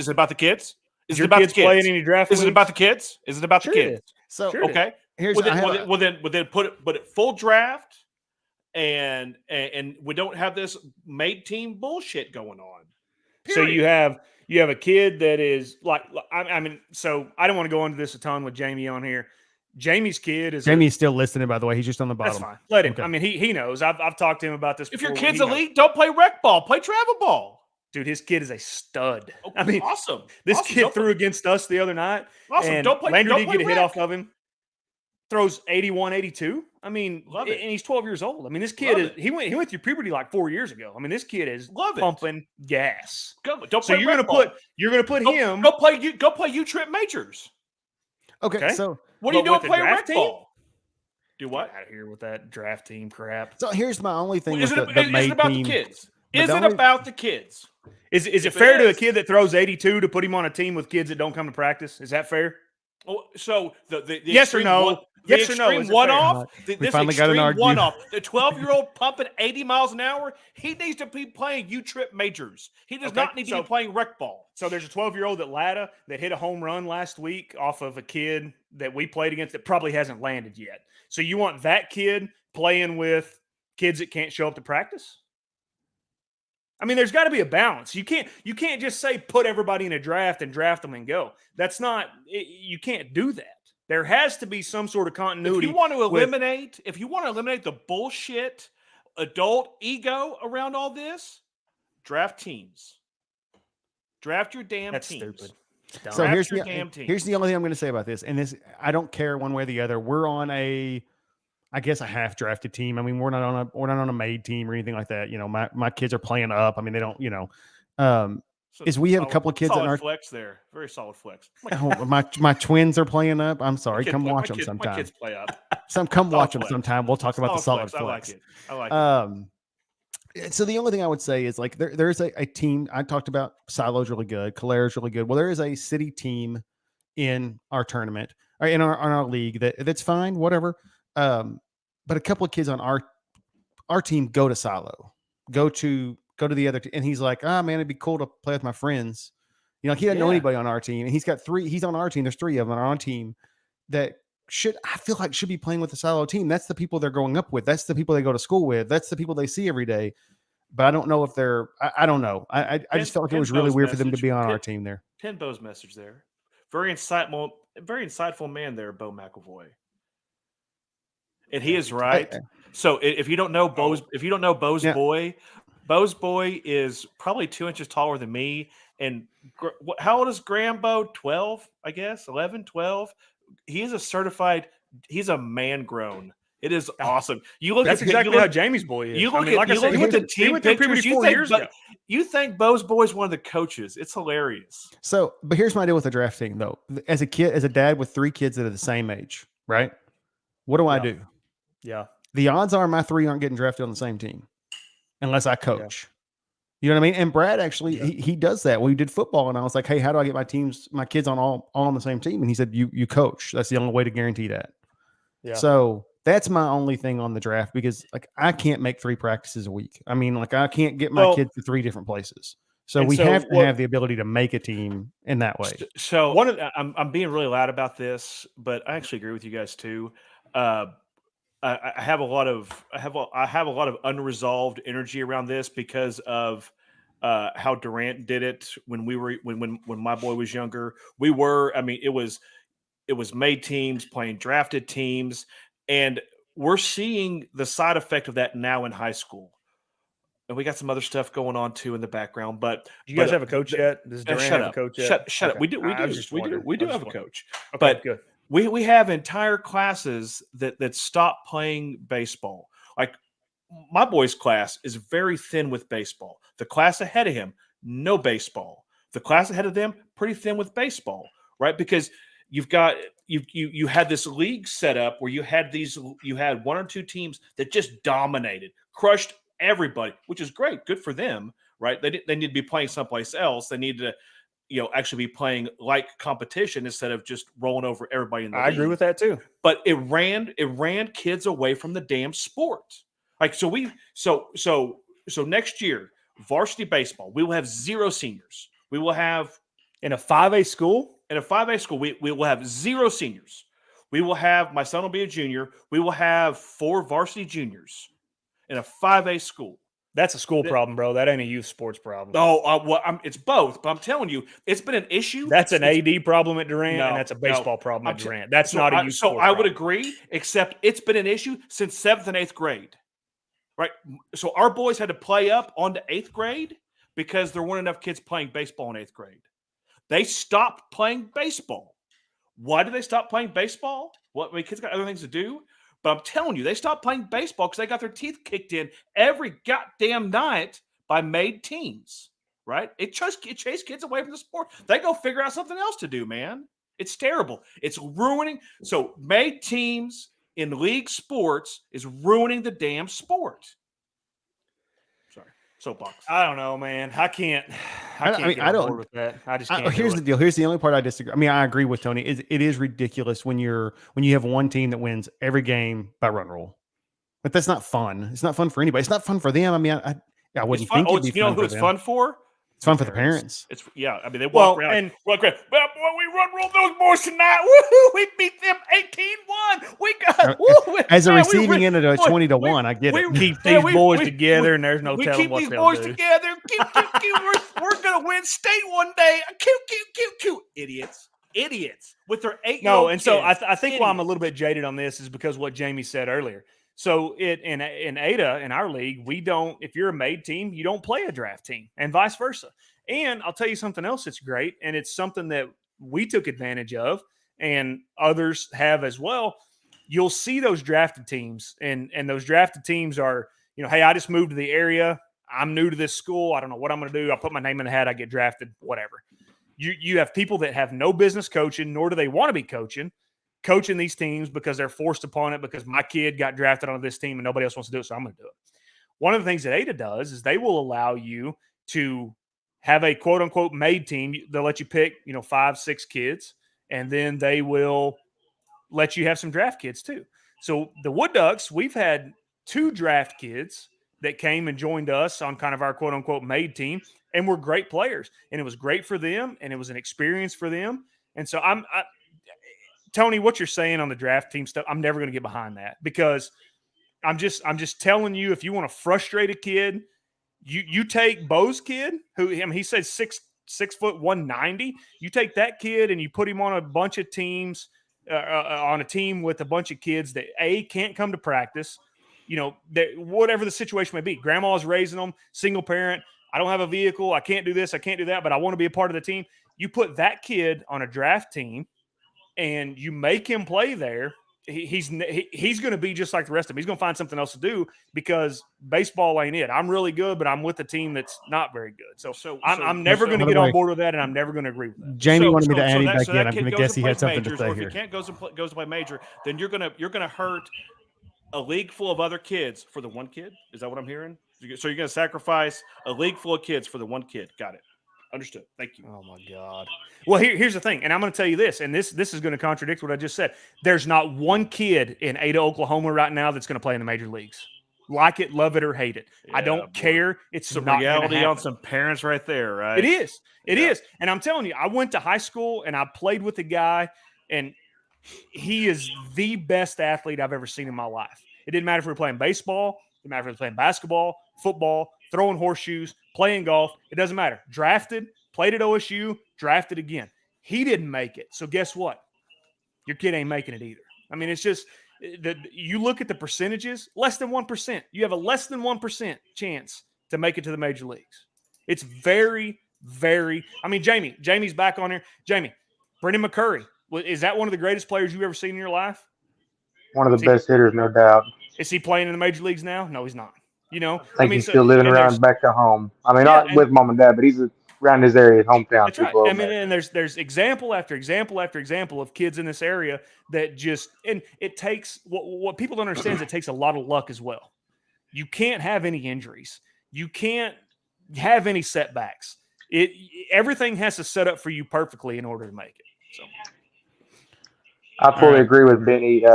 F: it about the kids? Is it about the kids
G: playing any draft?
F: Is it about the kids? Is it about the kids?
E: So
F: okay, then put it full draft, and we don't have this made team bullshit going on.
G: Period. So you have a kid that is so I don't want to go into this a ton with Jamie on here. Jamie's kid is
E: Jamie's still listening, by the way. He's just on the bottom.
G: That's fine. Let him. Okay. I mean, he knows. I've talked to him about this.
F: If your kid's elite, don't play rec ball. Play travel ball.
G: Dude, his kid is a stud.
F: Okay, I mean, awesome.
G: This kid threw against us the other night.
F: Awesome.
G: And Landry did get a hit off of him. Throws 81, 82. I mean, and he's 12 years old. I mean, this kid he went through puberty like 4 years ago. I mean, this kid is pumping gas.
F: So
G: you're gonna put him.
F: Go play U-Trip majors.
E: Okay. So
F: what are you doing playing rec ball? Do what?
G: Get out of here with that draft team crap.
E: So here's my only thing.
F: Is it about the kids? Is it about the kids?
G: Is it fair to a kid that throws 82 to put him on a team with kids that don't come to practice? Is that fair?
F: Oh, so the
G: yes or no?
F: Yes or no? One-off.
E: We finally got an argument.
F: One-off. The 12-year-old pumping 80 miles an hour. He needs to be playing U-Trip majors. He does not need to be playing rec ball.
G: So there's a 12-year-old at Latta that hit a home run last week off of a kid that we played against that probably hasn't landed yet. So you want that kid playing with kids that can't show up to practice? I mean, there's got to be a balance. You can't just say put everybody in a draft and draft them and go. That's not. You can't do that. There has to be some sort of continuity.
F: If you want to eliminate the bullshit adult ego around all this, draft teams. Draft your damn
G: That's
F: teams.
G: Stupid.
E: So here's the only thing I'm going to say about this, and this I don't care one way or the other. We're on I guess a half drafted team. I mean, we're not on a made team or anything like that. My kids are playing up. I mean, they don't. We have a couple of kids in our
F: flex there, very solid flex.
E: My twins are playing up. I'm sorry, come watch them sometime.
F: My kids play up.
E: Come watch them sometime. We'll talk about the solid flex.
F: I like it.
E: So the only thing I would say is like there's a team. I talked about Silo's really good, Calera's really good. Well, there is a city team in our tournament or in our league that's fine, whatever. But a couple of kids on our team go to Silo, go to the other, and he's like, man, it'd be cool to play with my friends. He doesn't know anybody on our team, and he's got three. He's on our team. There's three of them on our team that I feel like should be playing with the Silo team. That's the people they're growing up with. That's the people they go to school with. That's the people they see every day. But I don't know if they're. I don't know. I just felt like it was really weird for them to be on our team there.
F: Pin Bo's message there. Very insightful man there, Bo McAvoy. And he is right. So if you don't know Bo's boy, Bo's boy is probably 2 inches taller than me. And how old is Graham Bo? 12, I guess, 11, 12. He is he's a man grown. It is awesome.
G: That's exactly how Jamie's boy is.
F: You look at the team pictures. You think Bo's boy is one of the coaches. It's hilarious.
E: So, but here's my deal with the draft thing, though. As a dad with 3 kids that are the same age, right? What do I do?
G: Yeah.
E: The odds are my 3 aren't getting drafted on the same team unless I coach. You know what I mean? And Brad actually, he does that. We did football, and I was like, hey, how do I get my kids on all on the same team? And he said, you coach. That's the only way to guarantee that. Yeah. So that's my only thing on the draft, because like I can't make 3 practices a week. I mean, like I can't get my kids to 3 different places. So we have to have the ability to make a team in that way.
F: So I'm being really loud about this, but I actually agree with you guys too. I have a lot of unresolved energy around this because of how Durant did it when my boy was younger. It was made teams playing drafted teams, and we're seeing the side effect of that now in high school. And we got some other stuff going on too in the background. But
G: do you guys have a coach yet? Does Durant have a coach yet?
F: Shut up. We do have a coach.
G: Okay, good.
F: We have entire classes that stop playing baseball. Like my boy's class is very thin with baseball. The class ahead of him, no baseball. The class ahead of them, pretty thin with baseball, right? Because you've got you had this league set up where you had one or two teams that just dominated, crushed everybody, which is great, good for them, right? They need to be playing someplace else. They need to actually be playing like competition instead of just rolling over everybody in the league.
G: I agree with that too.
F: But it ran kids away from the damn sport. Like so next year, varsity baseball, we will have 0 seniors. We will have
G: in a 5A school.
F: In a 5A school, we will have 0 seniors. We will have, my son will be a junior. We will have 4 varsity juniors in a 5A school.
G: That's a school problem, bro. That ain't a youth sports problem.
F: Well, it's both. But I'm telling you, it's been an issue.
G: That's an AD problem at Durant, and that's a baseball problem at Durant. That's not a youth sports problem.
F: So I would agree, except it's been an issue since 7th and 8th grade, right? So our boys had to play up onto 8th grade because there weren't enough kids playing baseball in 8th grade. They stopped playing baseball. Why did they stop playing baseball? Well, kids got other things to do. But I'm telling you, they stopped playing baseball because they got their teeth kicked in every goddamn night by made teams, right? It chased kids away from the sport. They go figure out something else to do, man. It's terrible. It's ruining. So made teams in league sports is ruining the damn sport. Sorry. Soapbox.
G: I don't know, man. I can't get on board with that. I just can't.
E: Here's the deal. Here's the only part I disagree. I mean, I agree with Tony. It is ridiculous when you have one team that wins every game by run rule. But that's not fun. It's not fun for anybody. It's not fun for them. I mean, I wouldn't think it'd be fun for them.
F: Who it's fun for?
E: It's fun for the parents.
F: I mean, they walk around and we run roll those boys tonight. Woohoo! We beat them 18-1. We got
E: as a receiving end of a 20-1. I get it.
G: Keep these boys together, and there's no telling what they'll do.
F: We keep these boys together. We're gonna win state one day. Cute. Idiots with their 8-year-old kids.
G: So I think why I'm a little bit jaded on this is because what Jamie said earlier. So in Ada, in our league, we don't, if you're a made team, you don't play a draft team and vice versa. And I'll tell you something else that's great. And it's something that we took advantage of and others have as well. You'll see those drafted teams and those drafted teams are, hey, I just moved to the area. I'm new to this school. I don't know what I'm going to do. I put my name in the hat. I get drafted, whatever. You have people that have no business coaching, nor do they want to be coaching these teams because they're forced upon it because my kid got drafted on this team and nobody else wants to do it, so I'm going to do it. One of the things that Ada does is they will allow you to have a quote-unquote made team. They'll let you pick, 5, 6 kids, and then they will let you have some draft kids too. So the Wood Ducks, we've had 2 draft kids that came and joined us on kind of our quote-unquote made team and were great players. And it was great for them, and it was an experience for them. And so Tony, what you're saying on the draft team stuff, I'm never going to get behind that because I'm just telling you, if you want to frustrate a kid, you take Bo's kid, he said 6 foot 190. You take that kid and you put him on a bunch of teams, on a team with a bunch of kids that can't come to practice, whatever the situation may be. Grandma's raising them, single parent. I don't have a vehicle. I can't do this. I can't do that, but I want to be a part of the team. You put that kid on a draft team and you make him play there, he's going to be just like the rest of them. He's going to find something else to do because baseball ain't it. I'm really good, but I'm with a team that's not very good. So I'm never going to get on board with that, and I'm never going to agree with that.
E: Jamie wanted me to add him back in. I'm going to guess he had something to say
F: here. If he can't goes to play major, then you're gonna hurt a league full of other kids for the one kid. Is that what I'm hearing? So you're going to sacrifice a league full of kids for the one kid. Got it. Understood. Thank you.
G: Oh, my God. Well, here's the thing, and I'm going to tell you this, and this is going to contradict what I just said. There's not one kid in Ada, Oklahoma right now that's going to play in the major leagues. Like it, love it, or hate it. I don't care. It's
F: some
G: not
F: reality on some parents right there, right?
G: It is. It is. And I'm telling you, I went to high school, and I played with a guy, and he is the best athlete I've ever seen in my life. It didn't matter if we were playing baseball. It didn't matter if we were playing basketball, football, throwing horseshoes, playing golf. It doesn't matter. Drafted, played at OSU, drafted again. He didn't make it. So guess what? Your kid ain't making it either. I mean, it's just you look at the percentages, less than 1%. You have a less than 1% chance to make it to the major leagues. It's very, very – I mean, Jamie's back on here. Jamie, Brendan McCurry, is that one of the greatest players you've ever seen in your life?
H: One of the best hitters, no doubt.
G: Is he playing in the major leagues now? No, he's not. You know,
H: I think he's still living around back to home. I mean, not with mom and dad, but he's around his area, hometown.
G: That's right. I mean, and there's example after example after example of kids in this area that just, and it takes, what people don't understand is it takes a lot of luck as well. You can't have any injuries. You can't have any setbacks. Everything has to set up for you perfectly in order to make it. So
H: I fully agree with Benny.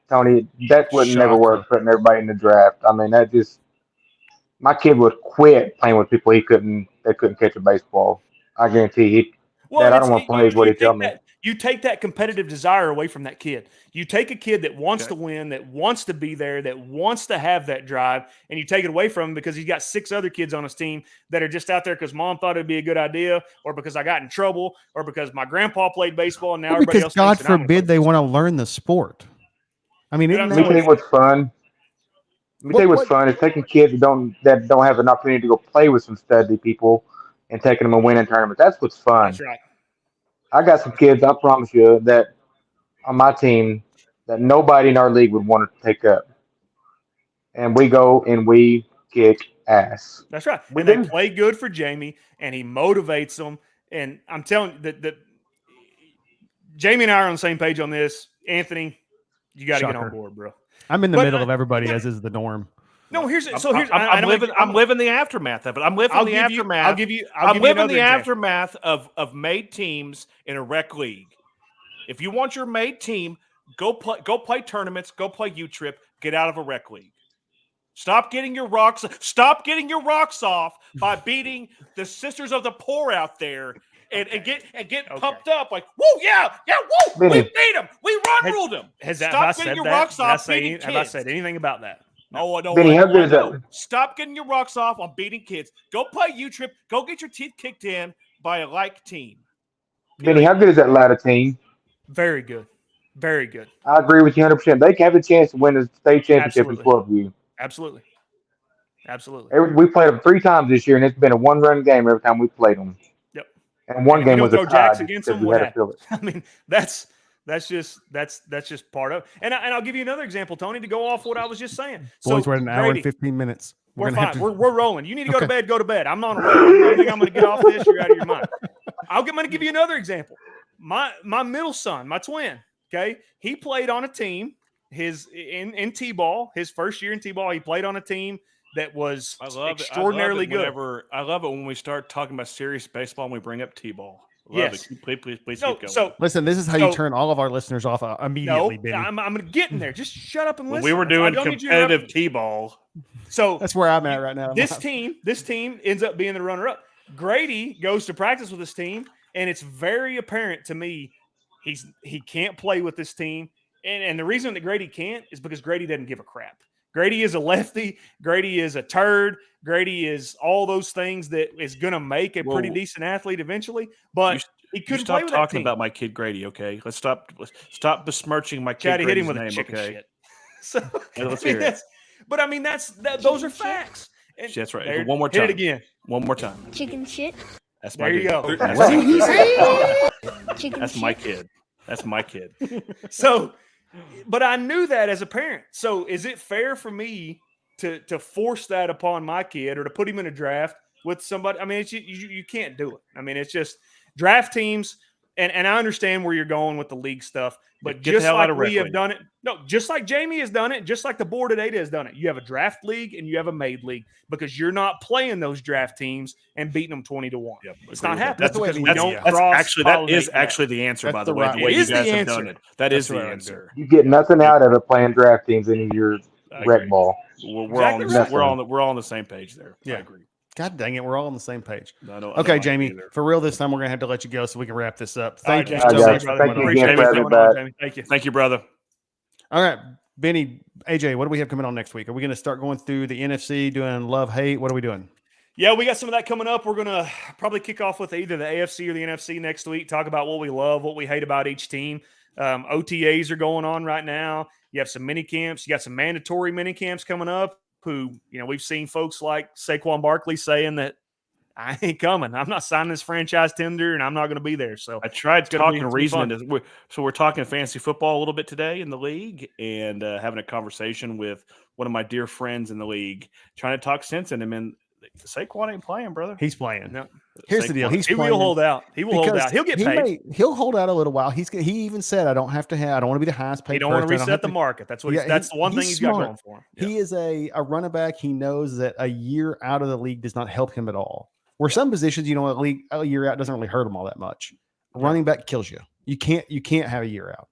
H: Tony, that would never work, putting everybody in the draft. I mean, that just, my kid would quit playing with people that couldn't catch a baseball. I guarantee he. Dad, I don't want to play. Is what he tell me.
G: You take that competitive desire away from that kid. You take a kid that wants to win, that wants to be there, that wants to have that drive, and you take it away from him because he's got 6 other kids on his team that are just out there because mom thought it'd be a good idea, or because I got in trouble, or because my grandpa played baseball and now everybody else.
E: God forbid they want to learn the sport. I mean,
H: let me tell you what's fun. Let me tell you what's fun is taking kids that don't have an opportunity to go play with some studly people and taking them and winning tournaments. That's what's fun.
G: That's right.
H: I got some kids, I promise you, that on my team that nobody in our league would want to take up. And we go and we kick ass.
G: That's right. And they play good for Jamie, and he motivates them. And I'm telling you that Jamie and I are on the same page on this. Anthony, you got to get on board, bro.
E: I'm in the middle of everybody, as is the norm.
G: No, here's
F: I'm living the aftermath of it. I'm living the aftermath. I'm living the aftermath of made teams in a rec league. If you want your made team, go play tournaments, go play U-Trip, get out of a rec league. Stop getting your rocks off by beating the Sisters of the Poor out there and get pumped up like, woo, yeah, woo, we beat them, we ruled them. Stop getting your rocks off beating kids.
G: Have I said anything about that?
F: No, no.
H: Benny, how good is that?
F: Stop getting your rocks off on beating kids. Go play U-Trip. Go get your teeth kicked in by a like team.
H: Benny, how good is that ladder team?
G: Very good. Very good.
H: I agree with you 100%. They have a chance to win the state championship in 12U.
G: Absolutely.
H: We played them 3 times this year, and it's been a 1-run game every time we played them.
G: Yep.
H: And one game was a tie
G: against them. I mean, that's just part of it. And I'll give you another example, Tony, to go off what I was just saying.
E: Boys, we're at an hour and 15 minutes.
G: We're fine. We're rolling. You need to go to bed. Go to bed. I'm not on a roll. You think I'm going to get off this? You're out of your mind. I'm going to give you another example. My middle son, my twin. Okay, he played on a team. In T-ball, his first year in T-ball, he played on a team that was extraordinarily good.
F: I love it when we start talking about serious baseball and we bring up T-ball.
G: Yes.
F: Please keep going.
G: So
E: listen, this is how you turn all of our listeners off immediately, Benny.
G: I'm going to get in there. Just shut up and listen.
F: We were doing competitive T-ball.
G: So
E: that's where I'm at right now.
G: This team ends up being the runner-up. Grady goes to practice with this team, and it's very apparent to me he can't play with this team. And the reason that Grady can't is because Grady doesn't give a crap. Grady is a lefty. Grady is a turd. Grady is all those things that is going to make a pretty decent athlete eventually. But he couldn't play with that team.
F: Stop talking about my kid Grady, okay? Let's stop besmirching my kid Grady's
G: hit him with
F: name,
G: a chicken
F: okay?
G: shit. So,
F: let's hear it.
G: But I mean, those are facts. And
F: that's right. One more time.
G: Hit it again.
F: One more time.
J: Chicken shit.
F: That's my
G: there you go.
J: What did he say? Chicken
F: That's
J: shit.
F: my kid. That's my kid.
G: So, but I knew that as a parent. So is it fair for me to force that upon my kid or to put him in a draft with somebody? I mean, you can't do it. I mean, it's just draft teams. And I understand where you're going with the league stuff, but just like we have done it. No, just like Jamie has done it, just like the board at Ada has done it. You have a draft league and you have a made league because you're not playing those draft teams and beating them 20-1.
F: Yep,
G: it's not happening.
F: That's because
G: we don't
F: that is actually the answer, by the way. The way you guys have done it. That is the answer.
H: You get nothing out of it playing draft teams in your rec ball.
F: We're all on the same page there.
E: Yeah.
F: I agree.
E: God dang it, we're all on the same page.
F: Okay,
E: Jamie, for real this time, we're going to have to let you go so we can wrap this up. Thank you
H: so much.
F: Thank you, brother.
E: All right, Benny, AJ, what do we have coming on next week? Are we going to start going through the NFC, doing love, hate? What are we doing?
G: Yeah, we got some of that coming up. We're going to probably kick off with either the AFC or the NFC next week, talk about what we love, what we hate about each team. OTAs are going on right now. You have some mini camps. You got some mandatory mini camps coming up. Who, we've seen folks like Saquon Barkley saying that I ain't coming. I'm not signing this franchise tender, and I'm not going to be there. So
F: I tried talking
G: it's
F: reasoning. So we're talking fantasy football a little bit today in the league, and having a conversation with one of my dear friends in the league, trying to talk sense in him. And Saquon ain't playing, brother.
E: He's playing.
G: No.
E: Here's the deal.
G: He will hold out. He will hold out. He'll get paid.
E: He'll hold out a little while. He even said, I don't want to be the highest paid.
G: He don't want to reset the market. That's what that's the one thing he's got going for him.
E: He is a running back. He knows that a year out of the league does not help him at all. Where some positions, a year out doesn't really hurt him all that much. Running back kills you. You can't have a year out.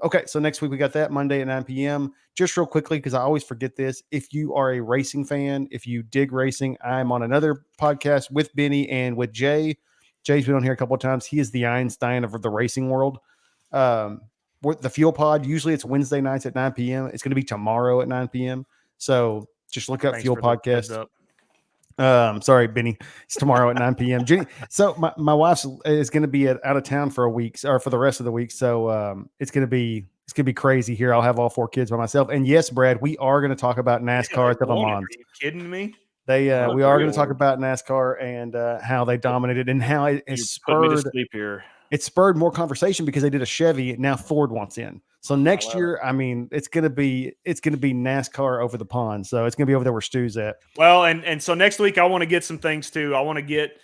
E: Okay, so next week we got that Monday at 9 p.m. Just real quickly, because I always forget this. If you are a racing fan, if you dig racing, I'm on another podcast with Benny and with Jay. Jay's been on here a couple of times. He is the Einstein of the racing world. With the Fuel Pod, usually it's Wednesday nights at 9 p.m. It's going to be tomorrow at 9 p.m. So just look up Fuel Podcast. Sorry, Benny. It's tomorrow at 9 p.m. Jenny, so my wife is going to be out of town for a week or for the rest of the week. So it's going to be crazy here. I'll have all 4 kids by myself. And yes, Brad, we are going to talk about NASCAR at the Le Mans.
G: Are you kidding me?
E: We are going to talk about NASCAR and how they dominated and how it spurred. It spurred more conversation because they did a Chevy. Now Ford wants in. So next year, I mean, it's going to be NASCAR over the pond. So it's going to be over there where Stu's at.
G: Well, and so next week I want to get some things too. I want to get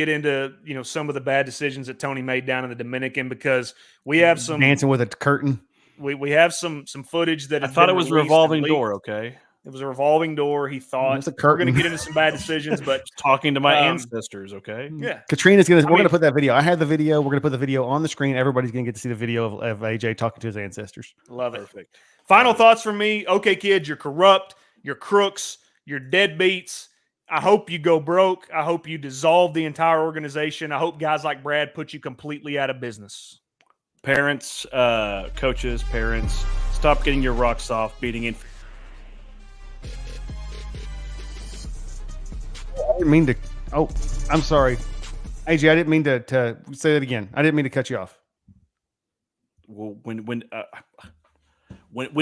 G: into some of the bad decisions that Tony made down in the Dominican, because we have some
E: dancing with a curtain.
G: We have some footage that
F: I thought it was a revolving door. Okay.
G: It was a revolving door. He thought we're going to get into some bad decisions, but
F: talking to my ancestors. Okay.
G: Yeah.
E: Katrina's we're going to put that video. I had the video. We're going to put the video on the screen. Everybody's going to get to see the video of AJ talking to his ancestors.
G: Love it. Perfect. Final thoughts from me. Okay, kids, you're corrupt. You're crooks. You're deadbeats. I hope you go broke. I hope you dissolve the entire organization. I hope guys like Brad put you completely out of business.
F: Parents, coaches, stop getting your rocks off, beating in.
E: I didn't mean to. Oh, I'm sorry, AJ. I didn't mean to say that again. I didn't mean to cut you off.
F: Well, when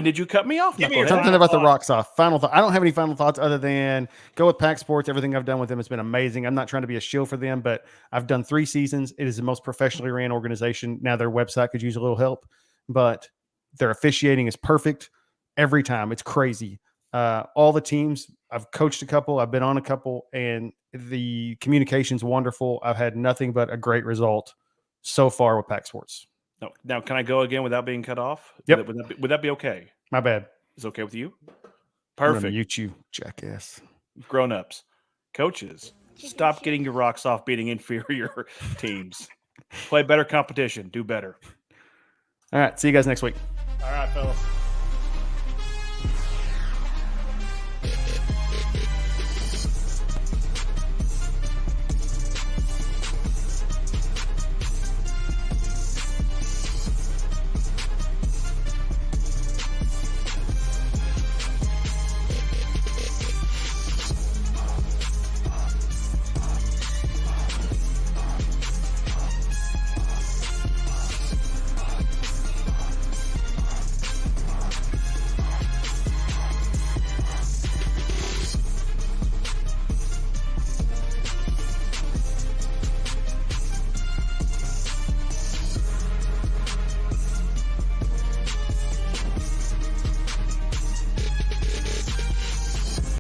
F: did you cut me off?
E: Something about the rocks off. Final thought. I don't have any final thoughts other than go with Pack Sports. Everything I've done with them has been amazing. I'm not trying to be a shill for them, but I've done 3 seasons. It is the most professionally ran organization. Now their website could use a little help, but their officiating is perfect every time. It's crazy. All the teams, I've coached a couple, I've been on a couple, and the communication's wonderful. I've had nothing but a great result so far with Pack Sports.
F: No. Now, can I go again without being cut off?
E: Yep.
F: Would that be okay?
E: My bad.
F: Is it okay with you? Perfect.
E: Mute you, jackass.
F: Grown-ups, coaches, stop getting your rocks off beating inferior teams. Play better competition. Do better.
E: All right. See you guys next week.
G: All right, fellas.